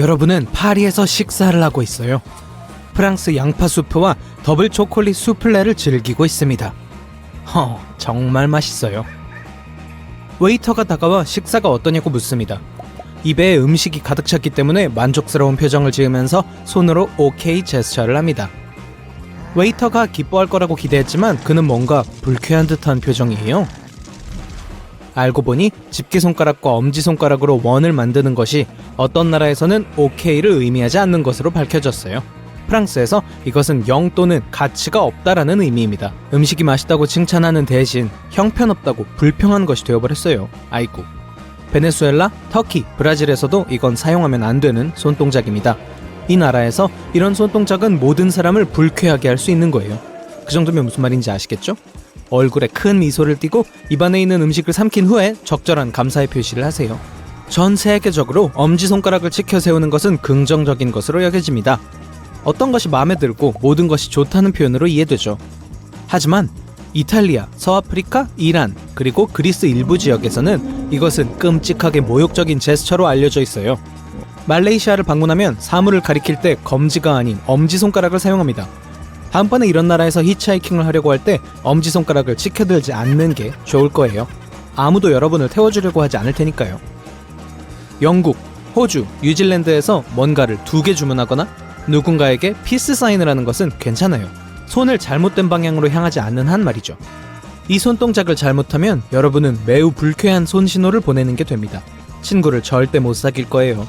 여러분은 파리에서 식사를 하고 있어요. 프랑스 양파 수프와 더블 초콜릿 수플레를 즐기고 있습니다. 정말 맛있어요. 웨이터가 다가와 식사가 어떠냐고 묻습니다. 입에 음식이 가득 찼기 때문에 만족스러운 표정을 지으면서 손으로 오케이 제스처를 합니다. 웨이터가 기뻐할 거라고 기대했지만 그는 뭔가 불쾌한 듯한 표정이에요. 알고 보니 집게손가락과 엄지손가락으로 원을 만드는 것이 어떤 나라에서는 오케이를 의미하지 않는 것으로 밝혀졌어요. 프랑스에서 이것은 영 또는 가치가 없다라는 의미입니다. 음식이 맛있다고 칭찬하는 대신 형편없다고 불평한 것이 되어버렸어요. 아이고. 베네수엘라, 터키, 브라질에서도 이건 사용하면 안 되는 손동작입니다. 이 나라에서 이런 손동작은 모든 사람을 불쾌하게 할 수 있는 거예요. 그 정도면 무슨 말인지 아시겠죠? 얼굴에 큰 미소를 띠고 입안에 있는 음식을 삼킨 후에 적절한 감사의 표시를 하세요. 전 세계적으로 엄지손가락을 치켜 세우는 것은 긍정적인 것으로 여겨집니다. 어떤 것이 마음에 들고 모든 것이 좋다는 표현으로 이해되죠. 하지만 이탈리아, 서아프리카, 이란, 그리고 그리스 일부 지역에서는 이것은 끔찍하게 모욕적인 제스처로 알려져 있어요. 말레이시아를 방문하면 사물을 가리킬 때 검지가 아닌 엄지손가락을 사용합니다. 다음번에 이런 나라에서 히치하이킹을 하려고 할 때 엄지손가락을 치켜들지 않는 게 좋을 거예요. 아무도 여러분을 태워주려고 하지 않을 테니까요. 영국, 호주, 뉴질랜드에서 뭔가를 2개 주문하거나 누군가에게 피스 사인을 하는 것은 괜찮아요. 손을 잘못된 방향으로 향하지 않는 한 말이죠. 이 손동작을 잘못하면 여러분은 매우 불쾌한 손신호를 보내는 게 됩니다. 친구를 절대 못 사귈 거예요.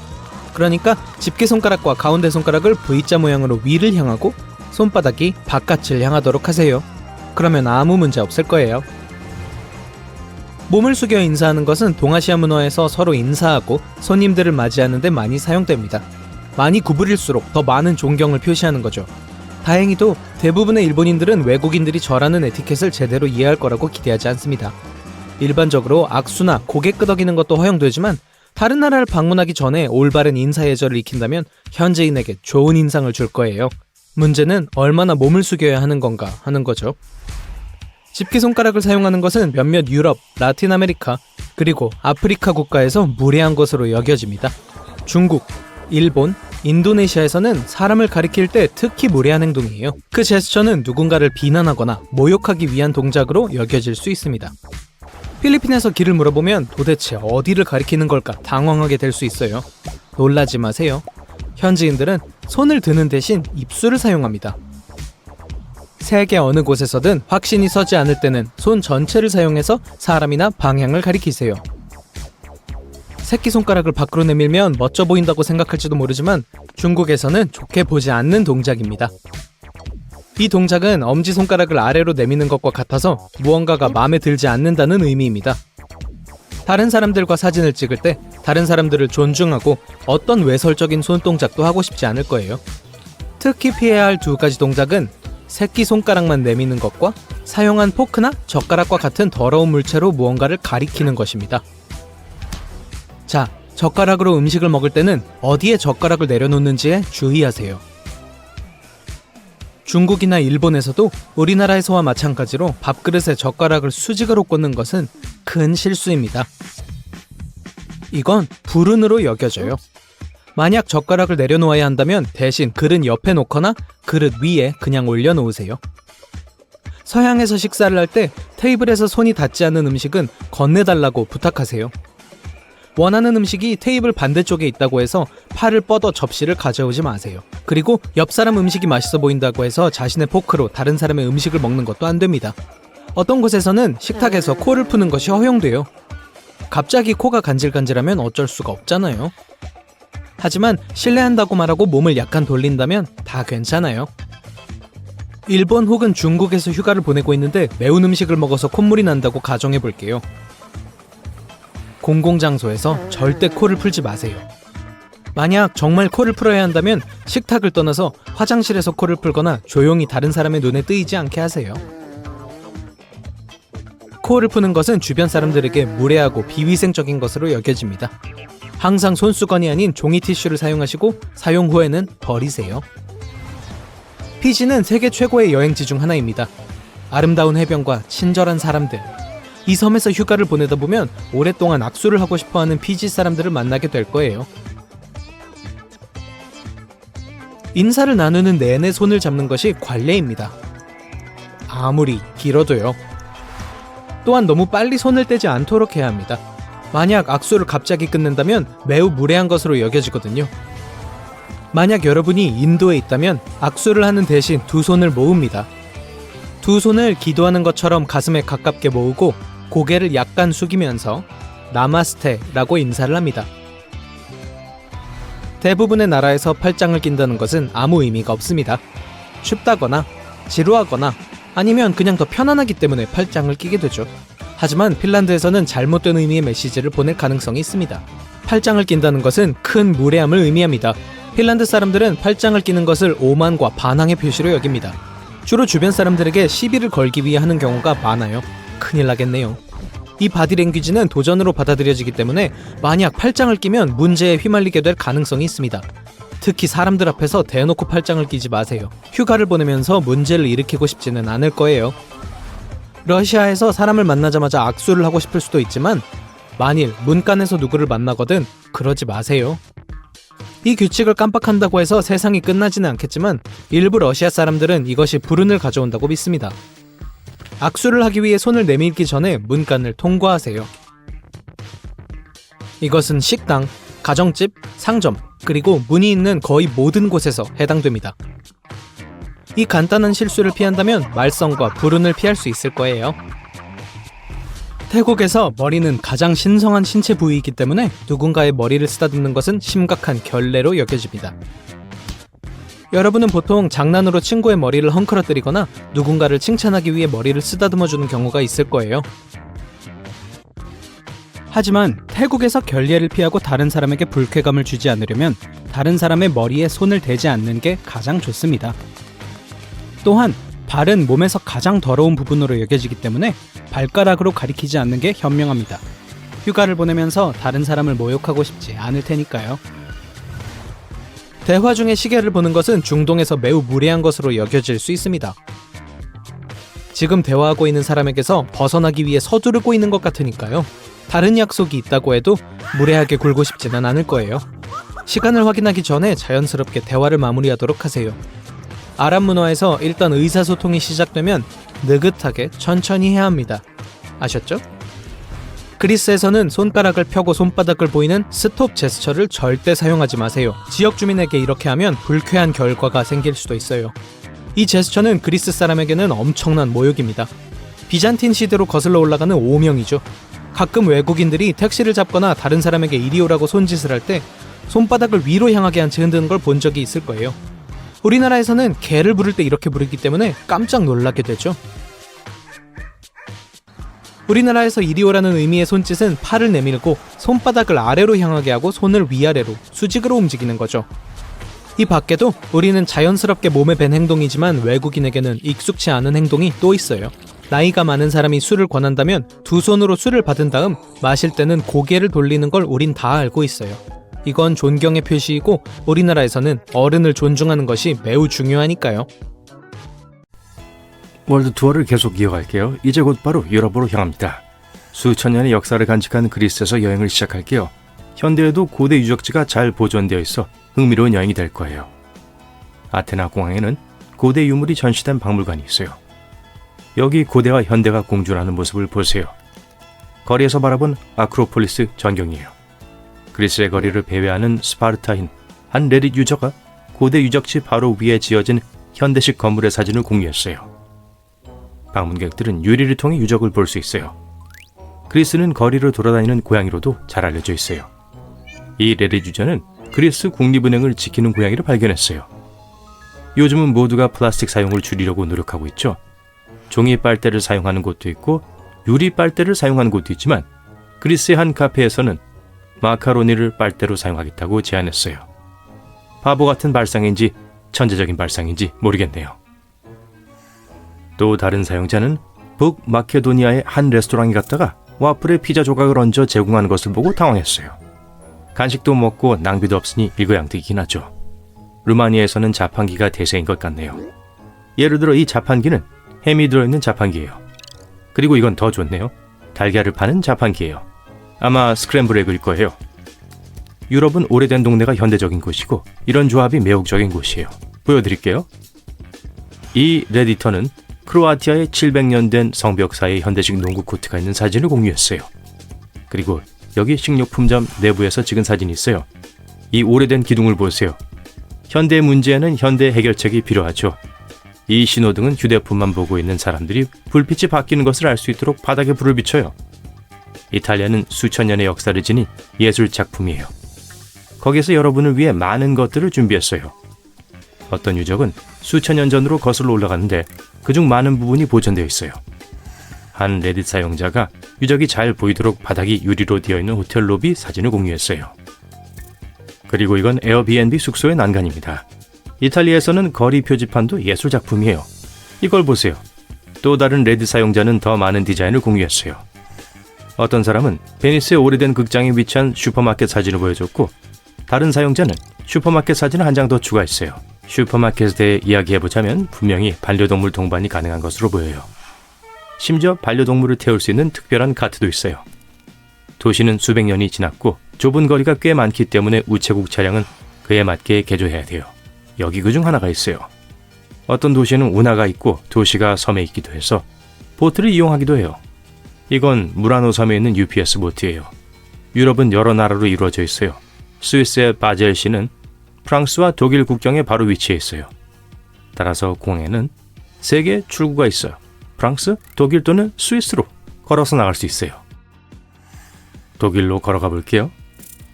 그러니까 집게손가락과 가운데 손가락을 V자 모양으로 위를 향하고 손바닥이 바깥을 향하도록 하세요. 그러면 아무 문제 없을 거예요. 몸을 숙여 인사하는 것은 동아시아 문화에서 서로 인사하고 손님들을 맞이하는 데 많이 사용됩니다. 많이 구부릴수록 더 많은 존경을 표시하는 거죠. 다행히도 대부분의 일본인들은 외국인들이 절하는 에티켓을 제대로 이해할 거라고 기대하지 않습니다. 일반적으로 악수나 고개 끄덕이는 것도 허용되지만 다른 나라를 방문하기 전에 올바른 인사 예절을 익힌다면 현지인에게 좋은 인상을 줄 거예요. 문제는 얼마나 몸을 숙여야 하는 건가 하는 거죠. 집게손가락을 사용하는 것은 몇몇 유럽, 라틴 아메리카, 그리고 아프리카 국가에서 무례한 것으로 여겨집니다. 중국, 일본, 인도네시아에서는 사람을 가리킬 때 특히 무례한 행동이에요. 그 제스처는 누군가를 비난하거나 모욕하기 위한 동작으로 여겨질 수 있습니다. 필리핀에서 길을 물어보면 도대체 어디를 가리키는 걸까 당황하게 될 수 있어요. 놀라지 마세요. 현지인들은 손을 드는 대신 입술을 사용합니다. 세계 어느 곳에서든 확신이 서지 않을 때는 손 전체를 사용해서 사람이나 방향을 가리키세요. 새끼손가락을 밖으로 내밀면 멋져 보인다고 생각할지도 모르지만 중국에서는 좋게 보지 않는 동작입니다. 이 동작은 엄지손가락을 아래로 내미는 것과 같아서 무언가가 마음에 들지 않는다는 의미입니다. 다른 사람들과 사진을 찍을 때 다른 사람들을 존중하고 어떤 외설적인 손동작도 하고 싶지 않을 거예요. 특히 피해야 할 2가지 동작은 새끼손가락만 내미는 것과 사용한 포크나 젓가락과 같은 더러운 물체로 무언가를 가리키는 것입니다. 자, 젓가락으로 음식을 먹을 때는 어디에 젓가락을 내려놓는지에 주의하세요. 중국이나 일본에서도 우리나라에서와 마찬가지로 밥그릇에 젓가락을 수직으로 꽂는 것은 큰 실수입니다. 이건 불운으로 여겨져요. 만약 젓가락을 내려놓아야 한다면 대신 그릇 옆에 놓거나 그릇 위에 그냥 올려놓으세요. 서양에서 식사를 할 때 테이블에서 손이 닿지 않는 음식은 건네달라고 부탁하세요. 원하는 음식이 테이블 반대쪽에 있다고 해서 팔을 뻗어 접시를 가져오지 마세요. 그리고 옆 사람 음식이 맛있어 보인다고 해서 자신의 포크로 다른 사람의 음식을 먹는 것도 안 됩니다. 어떤 곳에서는 식탁에서 코를 푸는 것이 허용돼요. 갑자기 코가 간질간질하면 어쩔 수가 없잖아요. 하지만 실례한다고 말하고 몸을 약간 돌린다면 다 괜찮아요. 일본 혹은 중국에서 휴가를 보내고 있는데 매운 음식을 먹어서 콧물이 난다고 가정해 볼게요. 공공장소에서 절대 코를 풀지 마세요. 만약 정말 코를 풀어야 한다면 식탁을 떠나서 화장실에서 코를 풀거나 조용히 다른 사람의 눈에 띄지 않게 하세요. 코를 푸는 것은 주변 사람들에게 무례하고 비위생적인 것으로 여겨집니다. 항상 손수건이 아닌 종이 티슈를 사용하시고 사용 후에는 버리세요. 피지는 세계 최고의 여행지 중 하나입니다. 아름다운 해변과 친절한 사람들. 이 섬에서 휴가를 보내다 보면 오랫동안 악수를 하고 싶어하는 피지 사람들을 만나게 될 거예요. 인사를 나누는 내내 손을 잡는 것이 관례입니다. 아무리 길어도요. 또한 너무 빨리 손을 떼지 않도록 해야 합니다. 만약 악수를 갑자기 끝낸다면 매우 무례한 것으로 여겨지거든요. 만약 여러분이 인도에 있다면 악수를 하는 대신 두 손을 모읍니다. 두 손을 기도하는 것처럼 가슴에 가깝게 모으고 고개를 약간 숙이면서 나마스테라고 인사를 합니다. 대부분의 나라에서 팔짱을 낀다는 것은 아무 의미가 없습니다. 춥다거나 지루하거나 아니면 그냥 더 편안하기 때문에 팔짱을 끼게 되죠. 하지만 핀란드에서는 잘못된 의미의 메시지를 보낼 가능성이 있습니다. 팔짱을 낀다는 것은 큰 무례함을 의미합니다. 핀란드 사람들은 팔짱을 끼는 것을 오만과 반항의 표시로 여깁니다. 주로 주변 사람들에게 시비를 걸기 위해 하는 경우가 많아요. 큰일 나겠네요. 이 바디랭귀지는 도전으로 받아들여지기 때문에 만약 팔짱을 끼면 문제에 휘말리게 될 가능성이 있습니다. 특히 사람들 앞에서 대놓고 팔짱을 끼지 마세요. 휴가를 보내면서 문제를 일으키고 싶지는 않을 거예요. 러시아에서 사람을 만나자마자 악수를 하고 싶을 수도 있지만 만일 문간에서 누구를 만나거든 그러지 마세요. 이 규칙을 깜빡한다고 해서 세상이 끝나지는 않겠지만 일부 러시아 사람들은 이것이 불운을 가져온다고 믿습니다. 악수를 하기 위해 손을 내밀기 전에 문간을 통과하세요. 이것은 식당, 가정집, 상점, 그리고 문이 있는 거의 모든 곳에서 해당됩니다. 이 간단한 실수를 피한다면 말썽과 불운을 피할 수 있을 거예요. 태국에서 머리는 가장 신성한 신체 부위이기 때문에 누군가의 머리를 쓰다듬는 것은 심각한 결례로 여겨집니다. 여러분은 보통 장난으로 친구의 머리를 헝클어뜨리거나 누군가를 칭찬하기 위해 머리를 쓰다듬어주는 경우가 있을 거예요. 하지만 태국에서 결례를 피하고 다른 사람에게 불쾌감을 주지 않으려면 다른 사람의 머리에 손을 대지 않는 게 가장 좋습니다. 또한 발은 몸에서 가장 더러운 부분으로 여겨지기 때문에 발가락으로 가리키지 않는 게 현명합니다. 휴가를 보내면서 다른 사람을 모욕하고 싶지 않을 테니까요. 대화 중에 시계를 보는 것은 중동에서 매우 무례한 것으로 여겨질 수 있습니다. 지금 대화하고 있는 사람에게서 벗어나기 위해 서두르고 있는 것 같으니까요. 다른 약속이 있다고 해도 무례하게 굴고 싶지는 않을 거예요. 시간을 확인하기 전에 자연스럽게 대화를 마무리하도록 하세요. 아랍 문화에서 일단 의사소통이 시작되면 느긋하게 천천히 해야 합니다. 아셨죠? 그리스에서는 손가락을 펴고 손바닥을 보이는 스톱 제스처를 절대 사용하지 마세요. 지역 주민에게 이렇게 하면 불쾌한 결과가 생길 수도 있어요. 이 제스처는 그리스 사람에게는 엄청난 모욕입니다. 비잔틴 시대로 거슬러 올라가는 오명이죠. 가끔 외국인들이 택시를 잡거나 다른 사람에게 이리 오라고 손짓을 할 때 손바닥을 위로 향하게 한 채 흔드는 걸 본 적이 있을 거예요. 우리나라에서는 개를 부를 때 이렇게 부르기 때문에 깜짝 놀라게 되죠. 우리나라에서 이리 오라는 의미의 손짓은 팔을 내밀고 손바닥을 아래로 향하게 하고 손을 위아래로 수직으로 움직이는 거죠. 이 밖에도 우리는 자연스럽게 몸에 밴 행동이지만 외국인에게는 익숙치 않은 행동이 또 있어요. 나이가 많은 사람이 술을 권한다면 두 손으로 술을 받은 다음 마실 때는 고개를 돌리는 걸 우린 다 알고 있어요. 이건 존경의 표시이고 우리나라에서는 어른을 존중하는 것이 매우 중요하니까요. 월드 투어를 계속 이어갈게요. 이제 곧바로 유럽으로 향합니다. 수천 년의 역사를 간직한 그리스에서 여행을 시작할게요. 현대에도 고대 유적지가 잘 보존되어 있어 흥미로운 여행이 될 거예요. 아테네 공항에는 고대 유물이 전시된 박물관이 있어요. 여기 고대와 현대가 공존하는 모습을 보세요. 거리에서 바라본 아크로폴리스 전경이에요. 그리스의 거리를 배회하는 스파르타인 한 레릭 유저가 고대 유적지 바로 위에 지어진 현대식 건물의 사진을 공유했어요. 방문객들은 유리를 통해 유적을 볼 수 있어요. 그리스는 거리를 돌아다니는 고양이로도 잘 알려져 있어요. 이 레릭 유저는 그리스 국립은행을 지키는 고양이를 발견했어요. 요즘은 모두가 플라스틱 사용을 줄이려고 노력하고 있죠. 종이 빨대를 사용하는 곳도 있고 유리 빨대를 사용하는 곳도 있지만 그리스의 한 카페에서는 마카로니를 빨대로 사용하겠다고 제안했어요. 바보 같은 발상인지 천재적인 발상인지 모르겠네요. 또 다른 사용자는 북마케도니아의 한 레스토랑에 갔다가 와플에 피자 조각을 얹어 제공하는 것을 보고 당황했어요. 간식도 먹고 낭비도 없으니 일거양득이긴 하죠. 루마니아에서는 자판기가 대세인 것 같네요. 예를 들어 이 자판기는 햄이 들어있는 자판기예요. 그리고 이건 더 좋네요. 달걀을 파는 자판기예요. 아마 스크램블 에그일 거예요. 유럽은 오래된 동네가 현대적인 곳이고 이런 조합이 매혹적인 곳이에요. 보여드릴게요. 이 레디터는 크로아티아의 700년 된 성벽사이에 현대식 농구 코트가 있는 사진을 공유했어요. 그리고 여기 식료품점 내부에서 찍은 사진이 있어요. 이 오래된 기둥을 보세요. 현대 문제에는 현대 해결책이 필요하죠. 이 신호등은 휴대폰만 보고 있는 사람들이 불빛이 바뀌는 것을 알 수 있도록 바닥에 불을 비춰요. 이탈리아는 수천 년의 역사를 지닌 예술 작품이에요. 거기서 여러분을 위해 많은 것들을 준비했어요. 어떤 유적은 수천 년 전으로 거슬러 올라가는데 그중 많은 부분이 보존되어 있어요. 한 레딧 사용자가 유적이 잘 보이도록 바닥이 유리로 되어 있는 호텔 로비 사진을 공유했어요. 그리고 이건 에어비앤비 숙소의 난간입니다. 이탈리아에서는 거리 표지판도 예술 작품이에요. 이걸 보세요. 또 다른 레딧 사용자는 더 많은 디자인을 공유했어요. 어떤 사람은 베니스의 오래된 극장에 위치한 슈퍼마켓 사진을 보여줬고, 다른 사용자는 슈퍼마켓 사진을 한 장 더 추가했어요. 슈퍼마켓에 대해 이야기해보자면 분명히 반려동물 동반이 가능한 것으로 보여요. 심지어 반려동물을 태울 수 있는 특별한 카트도 있어요. 도시는 수백 년이 지났고 좁은 거리가 꽤 많기 때문에 우체국 차량은 그에 맞게 개조해야 돼요. 여기 그중 하나가 있어요. 어떤 도시에는 운하가 있고 도시가 섬에 있기도 해서 보트를 이용하기도 해요. 이건 무라노 섬에 있는 UPS 보트예요. 유럽은 여러 나라로 이루어져 있어요. 스위스의 바젤시는 프랑스와 독일 국경에 바로 위치해 있어요. 따라서 공해는 3개의 출구가 있어요. 프랑스, 독일 또는 스위스로 걸어서 나갈 수 있어요. 독일로 걸어가 볼게요.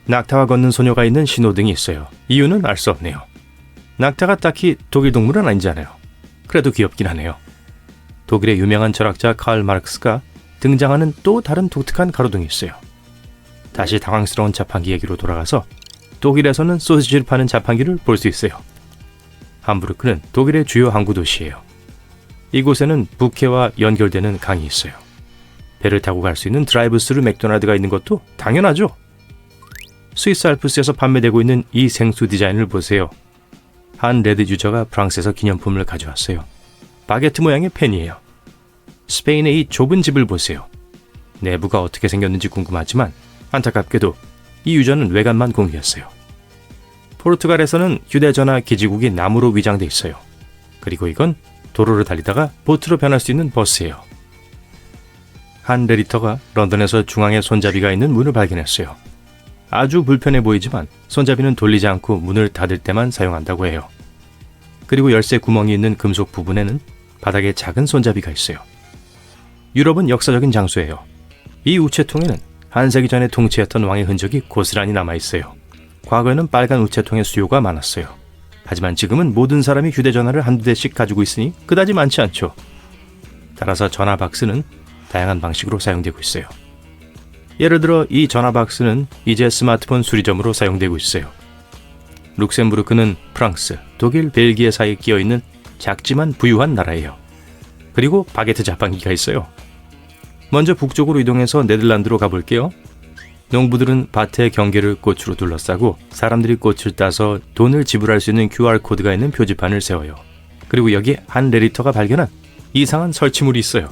낙타와 걷는 소녀가 있는 신호등이 있어요. 이유는 알 수 없네요. 낙타가 딱히 독일 동물은 아니잖아요. 그래도 귀엽긴 하네요. 독일의 유명한 철학자 칼 마르크스가 등장하는 또 다른 독특한 가로등이 있어요. 다시 당황스러운 자판기 얘기로 돌아가서 독일에서는 소시지를 파는 자판기를 볼 수 있어요. 함부르크는 독일의 주요 항구 도시예요. 이곳에는 북해와 연결되는 강이 있어요. 배를 타고 갈 수 있는 드라이브스루 맥도날드가 있는 것도 당연하죠. 스위스 알프스에서 판매되고 있는 이 생수 디자인을 보세요. 한 레드 유저가 프랑스에서 기념품을 가져왔어요. 바게트 모양의 펜이에요. 스페인의 이 좁은 집을 보세요. 내부가 어떻게 생겼는지 궁금하지만 안타깝게도 이 유저는 외관만 공유했어요. 포르투갈에서는 휴대전화 기지국이 나무로 위장돼 있어요. 그리고 이건 도로를 달리다가 보트로 변할 수 있는 버스예요. 한 레디터가 런던에서 중앙에 손잡이가 있는 문을 발견했어요. 아주 불편해 보이지만 손잡이는 돌리지 않고 문을 닫을 때만 사용한다고 해요. 그리고 열쇠 구멍이 있는 금속 부분에는 바닥에 작은 손잡이가 있어요. 유럽은 역사적인 장소예요. 이 우체통에는 한세기 전에 통치했던 왕의 흔적이 고스란히 남아있어요. 과거에는 빨간 우체통의 수요가 많았어요. 하지만 지금은 모든 사람이 휴대전화를 한두 대씩 가지고 있으니 그다지 많지 않죠. 따라서 전화 박스는 다양한 방식으로 사용되고 있어요. 예를 들어 이 전화 박스는 이제 스마트폰 수리점으로 사용되고 있어요. 룩셈부르크는 프랑스, 독일, 벨기에 사이에 끼어있는 작지만 부유한 나라예요. 그리고 바게트 자판기가 있어요. 먼저 북쪽으로 이동해서 네덜란드로 가볼게요. 농부들은 밭의 경계를 꽃으로 둘러싸고 사람들이 꽃을 따서 돈을 지불할 수 있는 QR코드가 있는 표지판을 세워요. 그리고 여기 한 레디터가 발견한 이상한 설치물이 있어요.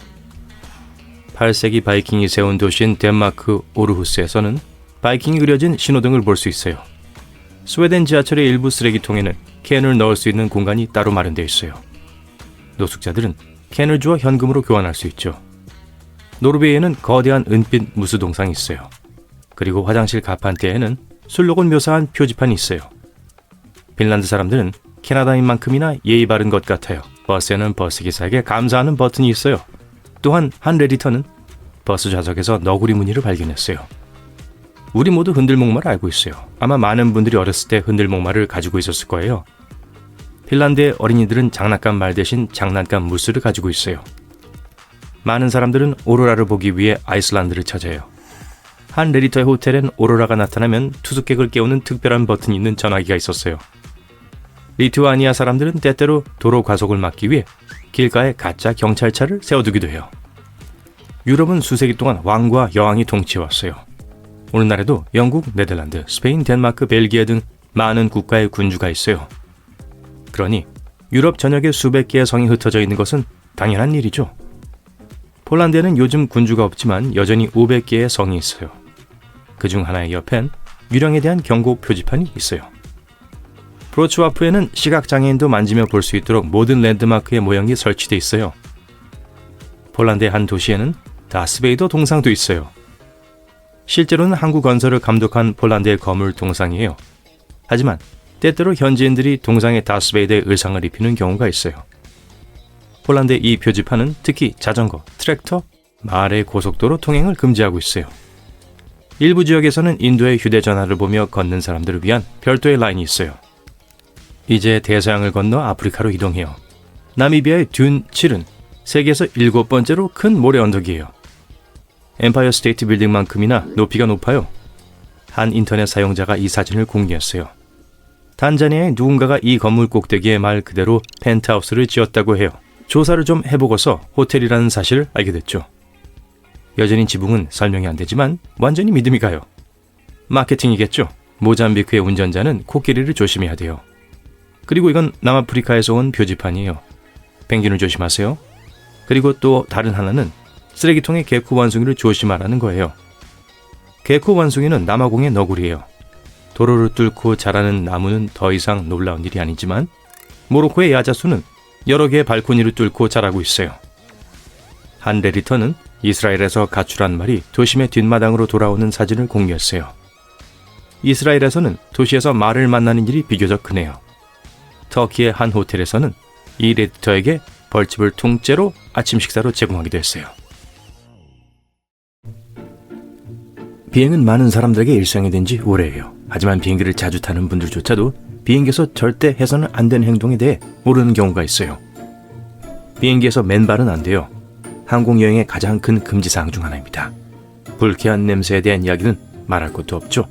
8세기 바이킹이 세운 도시인 덴마크 오르후스에서는 바이킹이 그려진 신호등을 볼 수 있어요. 스웨덴 지하철의 일부 쓰레기통에는 캔을 넣을 수 있는 공간이 따로 마련되어 있어요. 노숙자들은 캔을 주어 현금으로 교환할 수 있죠. 노르웨이에는 거대한 은빛 무수 동상이 있어요. 그리고 화장실 가판대에는 술록을 묘사한 표지판이 있어요. 핀란드 사람들은 캐나다인 만큼이나 예의 바른 것 같아요. 버스에는 버스기사에게 감사하는 버튼이 있어요. 또한 한 레디터는 버스 좌석에서 너구리 무늬를 발견했어요. 우리 모두 흔들목마를 알고 있어요. 아마 많은 분들이 어렸을 때 흔들목마를 가지고 있었을 거예요. 핀란드의 어린이들은 장난감 말 대신 장난감 무스를 가지고 있어요. 많은 사람들은 오로라를 보기 위해 아이슬란드를 찾아요. 한 레디터의 호텔엔 오로라가 나타나면 투숙객을 깨우는 특별한 버튼이 있는 전화기가 있었어요. 리투아니아 사람들은 때때로 도로 과속을 막기 위해 길가에 가짜 경찰차를 세워두기도 해요. 유럽은 수세기 동안 왕과 여왕이 통치해왔어요. 오늘날에도 영국, 네덜란드, 스페인, 덴마크, 벨기에 등 많은 국가의 군주가 있어요. 그러니 유럽 전역에 수백 개의 성이 흩어져 있는 것은 당연한 일이죠. 폴란드에는 요즘 군주가 없지만 여전히 500개의 성이 있어요. 그중 하나의 옆엔 유령에 대한 경고 표지판이 있어요. 프로츠와프에는 시각장애인도 만지며 볼 수 있도록 모든 랜드마크의 모형이 설치돼 있어요. 폴란드의 한 도시에는 다스베이더 동상도 있어요. 실제로는 항구 건설을 감독한 폴란드의 거물 동상이에요. 하지만 때때로 현지인들이 동상에 다스베이더의 의상을 입히는 경우가 있어요. 폴란드의 이 표지판은 특히 자전거, 트랙터, 말의 고속도로 통행을 금지하고 있어요. 일부 지역에서는 인도의 휴대전화를 보며 걷는 사람들을 위한 별도의 라인이 있어요. 이제 대서양을 건너 아프리카로 이동해요. 나미비아의 듄 7은 세계에서 7번째로 큰 모래 언덕이에요. 엠파이어 스테이트 빌딩만큼이나 높이가 높아요. 한 인터넷 사용자가 이 사진을 공유했어요. 탄자니아의 누군가가 이 건물 꼭대기에 말 그대로 펜트하우스를 지었다고 해요. 조사를 좀 해보고서 호텔이라는 사실을 알게 됐죠. 여전히 지붕은 설명이 안 되지만 완전히 믿음이 가요. 마케팅이겠죠. 모잠비크의 운전자는 코끼리를 조심해야 돼요. 그리고 이건 남아프리카에서 온 표지판이에요. 펭귄을 조심하세요. 그리고 또 다른 하나는 쓰레기통에 개코 원숭이를 조심하라는 거예요. 개코 원숭이는 남아공의 너구리예요. 도로를 뚫고 자라는 나무는 더 이상 놀라운 일이 아니지만 모로코의 야자수는 여러 개의 발코니를 뚫고 자라고 있어요. 한 레디터는 이스라엘에서 가출한 말이 도심의 뒷마당으로 돌아오는 사진을 공유했어요. 이스라엘에서는 도시에서 말을 만나는 일이 비교적 흔해요. 터키의 한 호텔에서는 이 레디터에게 벌집을 통째로 아침 식사로 제공하기도 했어요. 비행은 많은 사람들에게 일상이 된 지 오래예요. 하지만 비행기를 자주 타는 분들조차도 비행기에서 절대 해서는 안 되는 행동에 대해 모르는 경우가 있어요. 비행기에서 맨발은 안 돼요. 항공여행의 가장 큰 금지사항 중 하나입니다. 불쾌한 냄새에 대한 이야기는 말할 것도 없죠.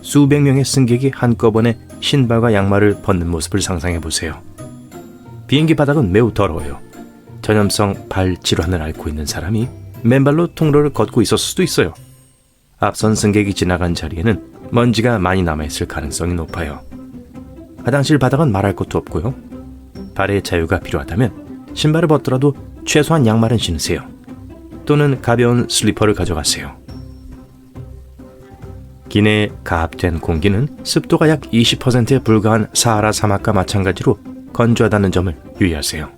수백 명의 승객이 한꺼번에 신발과 양말을 벗는 모습을 상상해 보세요. 비행기 바닥은 매우 더러워요. 전염성 발 질환을 앓고 있는 사람이 맨발로 통로를 걷고 있었을 수도 있어요. 앞선 승객이 지나간 자리에는 먼지가 많이 남아있을 가능성이 높아요. 화장실 바닥은 말할 것도 없고요. 발의 자유가 필요하다면 신발을 벗더라도 최소한 양말은 신으세요. 또는 가벼운 슬리퍼를 가져가세요. 기내의 가압된 공기는 습도가 약 20%에 불과한 사하라 사막과 마찬가지로 건조하다는 점을 유의하세요.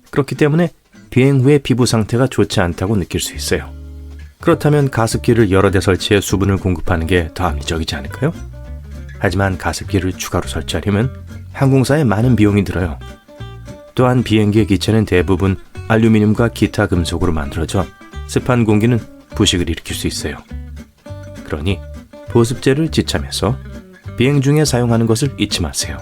그렇기 때문에 비행 후에 피부 상태가 좋지 않다고 느낄 수 있어요. 그렇다면 가습기를 여러 대 설치해 수분을 공급하는 게 더 합리적이지 않을까요? 하지만 가습기를 추가로 설치하려면 항공사에 많은 비용이 들어요. 또한 비행기의 기체는 대부분 알루미늄과 기타 금속으로 만들어져 습한 공기는 부식을 일으킬 수 있어요. 그러니 보습제를 지참해서 비행 중에 사용하는 것을 잊지 마세요.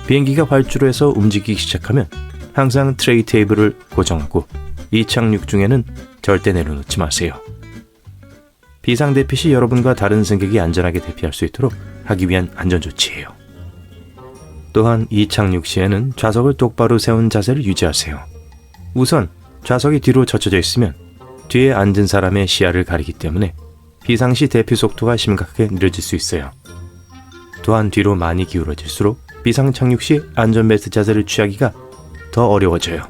비행기가 활주로 해서 움직이기 시작하면 항상 트레이 테이블을 고정하고 이착륙 중에는 절대 내려놓지 마세요. 비상대피 시 여러분과 다른 승객이 안전하게 대피할 수 있도록 하기 위한 안전조치예요. 또한 이착륙 시에는 좌석을 똑바로 세운 자세를 유지하세요. 우선 좌석이 뒤로 젖혀져 있으면 뒤에 앉은 사람의 시야를 가리기 때문에 비상시 대피 속도가 심각하게 느려질 수 있어요. 또한 뒤로 많이 기울어질수록 비상 착륙 시 안전벨트 자세를 취하기가 더 어려워져요.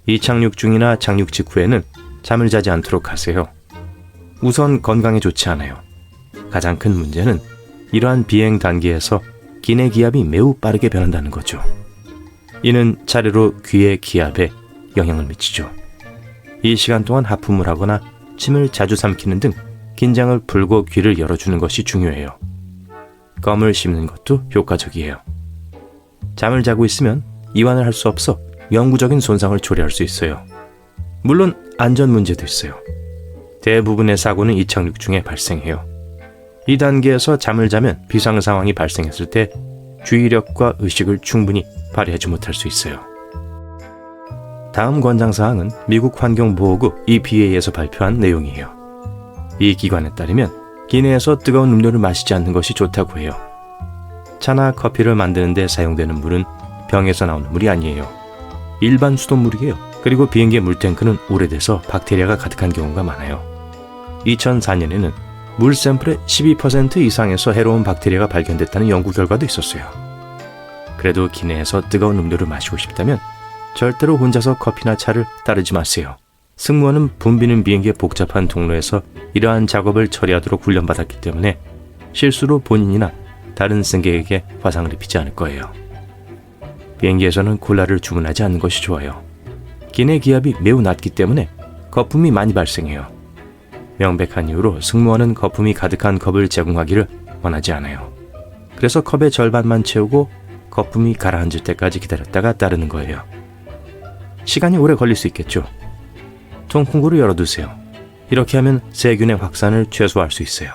이착륙 중이나 착륙 직후에는 잠을 자지 않도록 하세요. 우선 건강에 좋지 않아요. 가장 큰 문제는 이러한 비행 단계에서 기내 기압이 매우 빠르게 변한다는 거죠. 이는 차례로 귀의 기압에 영향을 미치죠. 이 시간 동안 하품을 하거나 침을 자주 삼키는 등 긴장을 풀고 귀를 열어주는 것이 중요해요. 껌을 씹는 것도 효과적이에요. 잠을 자고 있으면 이완을 할 수 없어 영구적인 손상을 초래할 수 있어요. 물론 안전 문제도 있어요. 대부분의 사고는 이착륙 중에 발생해요. 이 단계에서 잠을 자면 비상 상황이 발생했을 때 주의력과 의식을 충분히 발휘하지 못할 수 있어요. 다음 권장사항은 미국 환경보호국 EPA에서 발표한 내용이에요. 이 기관에 따르면 기내에서 뜨거운 음료를 마시지 않는 것이 좋다고 해요. 차나 커피를 만드는 데 사용되는 물은 병에서 나오는 물이 아니에요. 일반 수돗물이에요. 그리고 비행기의 물탱크는 오래돼서 박테리아가 가득한 경우가 많아요. 2004년에는 물 샘플의 12% 이상에서 해로운 박테리아가 발견됐다는 연구 결과도 있었어요. 그래도 기내에서 뜨거운 음료를 마시고 싶다면 절대로 혼자서 커피나 차를 따르지 마세요. 승무원은 붐비는 비행기의 복잡한 통로에서 이러한 작업을 처리하도록 훈련받았기 때문에 실수로 본인이나 다른 승객에게 화상을 입히지 않을 거예요. 비행기에서는 콜라를 주문하지 않는 것이 좋아요. 기내 기압이 매우 낮기 때문에 거품이 많이 발생해요. 명백한 이유로 승무원은 거품이 가득한 컵을 제공하기를 원하지 않아요. 그래서 컵의 절반만 채우고 거품이 가라앉을 때까지 기다렸다가 따르는 거예요. 시간이 오래 걸릴 수 있겠죠. 통풍구를 열어두세요. 이렇게 하면 세균의 확산을 최소화할 수 있어요.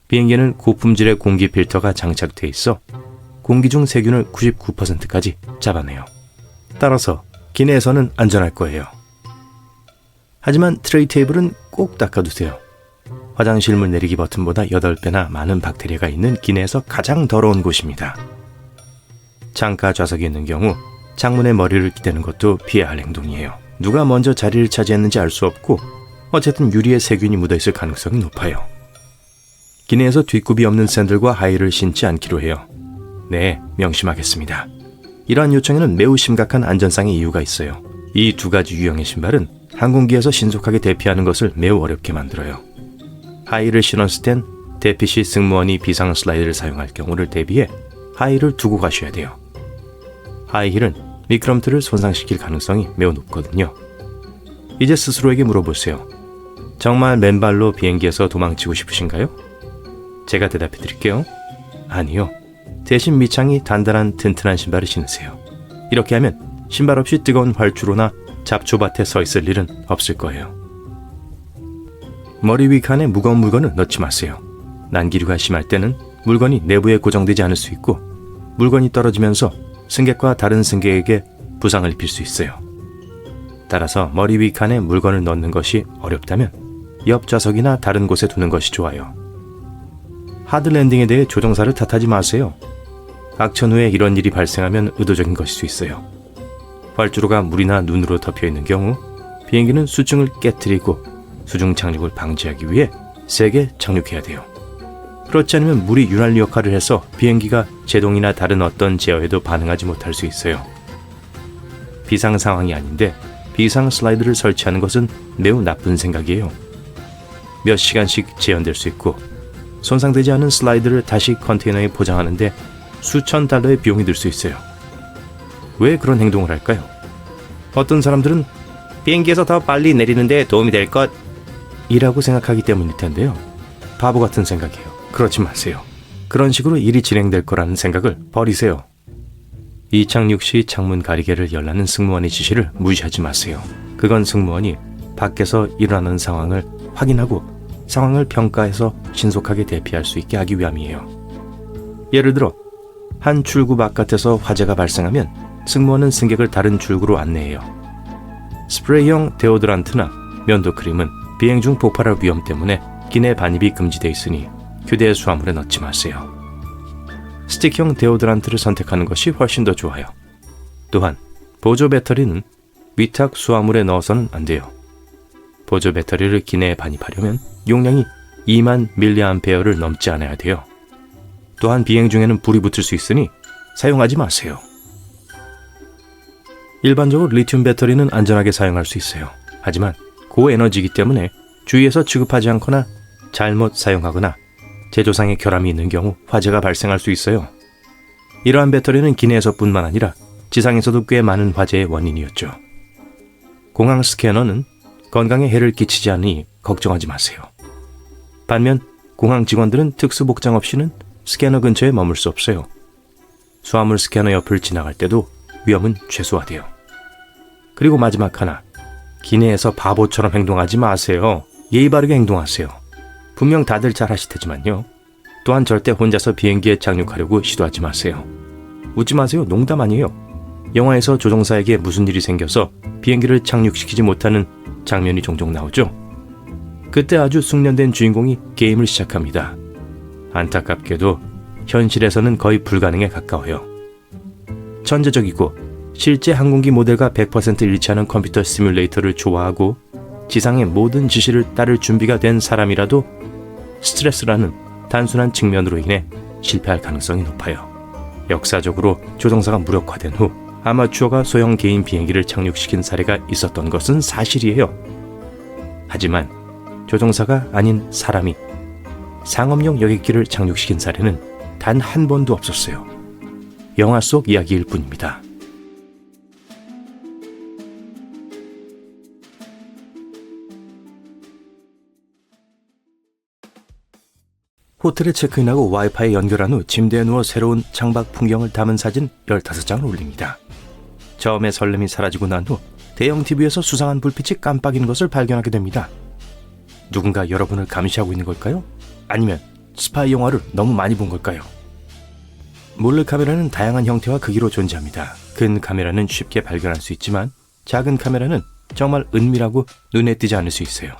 비행기는 고품질의 공기 필터가 장착돼 있어 공기 중 세균을 99%까지 잡아내요. 따라서 기내에서는 안전할 거예요. 하지만 트레이 테이블은 꼭 닦아두세요. 화장실 문 내리기 버튼보다 8배나 많은 박테리아가 있는 기내에서 가장 더러운 곳입니다. 창가 좌석이 있는 경우 창문에 머리를 기대는 것도 피해야 할 행동이에요. 누가 먼저 자리를 차지했는지 알 수 없고 어쨌든 유리에 세균이 묻어있을 가능성이 높아요. 기내에서 뒷굽이 없는 샌들과 하이를 신지 않기로 해요. 네, 명심하겠습니다. 이러한 요청에는 매우 심각한 안전상의 이유가 있어요. 이 두 가지 유형의 신발은 항공기에서 신속하게 대피하는 것을 매우 어렵게 만들어요. 하이를 신었을 땐 대피 시 승무원이 비상 슬라이드를 사용할 경우를 대비해 하이를 두고 가셔야 돼요. 하이힐은 미끄럼틀을 손상시킬 가능성이 매우 높거든요. 이제 스스로에게 물어보세요. 정말 맨발로 비행기에서 도망치고 싶으신가요? 제가 대답해 드릴게요. 아니요. 대신 밑창이 단단한 튼튼한 신발을 신으세요. 이렇게 하면 신발 없이 뜨거운 활주로나 잡초밭에 서 있을 일은 없을 거예요. 머리 위 칸에 무거운 물건을 넣지 마세요. 난기류가 심할 때는 물건이 내부에 고정되지 않을 수 있고 물건이 떨어지면서 승객과 다른 승객에게 부상을 입힐 수 있어요. 따라서 머리 위 칸에 물건을 넣는 것이 어렵다면 옆 좌석이나 다른 곳에 두는 것이 좋아요. 하드 랜딩에 대해 조종사를 탓하지 마세요. 악천 후에 이런 일이 발생하면 의도적인 것일 수 있어요. 활주로가 물이나 눈으로 덮여 있는 경우 비행기는 수증을 깨트리고 수중 착륙을 방지하기 위해 세게 착륙해야 돼요. 그렇지 않으면 물이 윤활유 역할을 해서 비행기가 제동이나 다른 어떤 제어에도 반응하지 못할 수 있어요. 비상 상황이 아닌데 비상 슬라이드를 설치하는 것은 매우 나쁜 생각이에요. 몇 시간씩 재현될 수 있고 손상되지 않은 슬라이드를 다시 컨테이너에 포장하는데 수천 달러의 비용이 들 수 있어요. 왜 그런 행동을 할까요? 어떤 사람들은 비행기에서 더 빨리 내리는데 도움이 될 것이라고 생각하기 때문일 텐데요. 바보 같은 생각이에요. 그렇지 마세요. 그런 식으로 일이 진행될 거라는 생각을 버리세요. 이착륙 시 창문 가리개를 열라는 승무원의 지시를 무시하지 마세요. 그건 승무원이 밖에서 일어나는 상황을 확인하고 상황을 평가해서 신속하게 대피할 수 있게 하기 위함이에요. 예를 들어 한 출구 바깥에서 화재가 발생하면 승무원은 승객을 다른 출구로 안내해요. 스프레이형 데오드란트나 면도 크림은 비행 중 폭발할 위험 때문에 기내 반입이 금지되어 있으니 휴대 수화물에 넣지 마세요. 스틱형 데오드란트를 선택하는 것이 훨씬 더 좋아요. 또한 보조 배터리는 위탁 수화물에 넣어서는 안 돼요. 보조 배터리를 기내에 반입하려면 용량이 2만 mAh를 넘지 않아야 돼요. 또한 비행 중에는 불이 붙을 수 있으니 사용하지 마세요. 일반적으로 리튬 배터리는 안전하게 사용할 수 있어요. 하지만 고에너지이기 때문에 주위에서 취급하지 않거나 잘못 사용하거나 제조상의 결함이 있는 경우 화재가 발생할 수 있어요. 이러한 배터리는 기내에서뿐만 아니라 지상에서도 꽤 많은 화재의 원인이었죠. 공항 스캐너는 건강에 해를 끼치지 않으니 걱정하지 마세요. 반면 공항 직원들은 특수 복장 없이는 스캐너 근처에 머물 수 없어요. 수화물 스캐너 옆을 지나갈 때도 위험은 최소화돼요. 그리고 마지막 하나, 기내에서 바보처럼 행동하지 마세요. 예의 바르게 행동하세요. 분명 다들 잘 하실 테지만요. 또한 절대 혼자서 비행기에 착륙하려고 시도하지 마세요. 웃지 마세요. 농담 아니에요. 영화에서 조종사에게 무슨 일이 생겨서 비행기를 착륙시키지 못하는 장면이 종종 나오죠. 그때 아주 숙련된 주인공이 게임을 시작합니다. 안타깝게도 현실에서는 거의 불가능에 가까워요. 천재적이고 실제 항공기 모델과 100% 일치하는 컴퓨터 시뮬레이터를 좋아하고 지상의 모든 지시를 따를 준비가 된 사람이라도 스트레스라는 단순한 측면으로 인해 실패할 가능성이 높아요. 역사적으로 조종사가 무력화된 후 아마추어가 소형 개인 비행기를 착륙시킨 사례가 있었던 것은 사실이에요. 하지만 조종사가 아닌 사람이 상업용 여객기를 착륙시킨 사례는 단 한 번도 없었어요. 영화 속 이야기일 뿐입니다. 호텔에 체크인하고 와이파이 연결한 후 침대에 누워 새로운 창밖 풍경을 담은 사진 15장을 올립니다. 처음에 설렘이 사라지고 난 후 대형 TV에서 수상한 불빛이 깜빡이는 것을 발견하게 됩니다. 누군가 여러분을 감시하고 있는 걸까요? 아니면 스파이 영화를 너무 많이 본 걸까요? 몰래카메라는 다양한 형태와 크기로 존재합니다. 큰 카메라는 쉽게 발견할 수 있지만 작은 카메라는 정말 은밀하고 눈에 띄지 않을 수 있어요.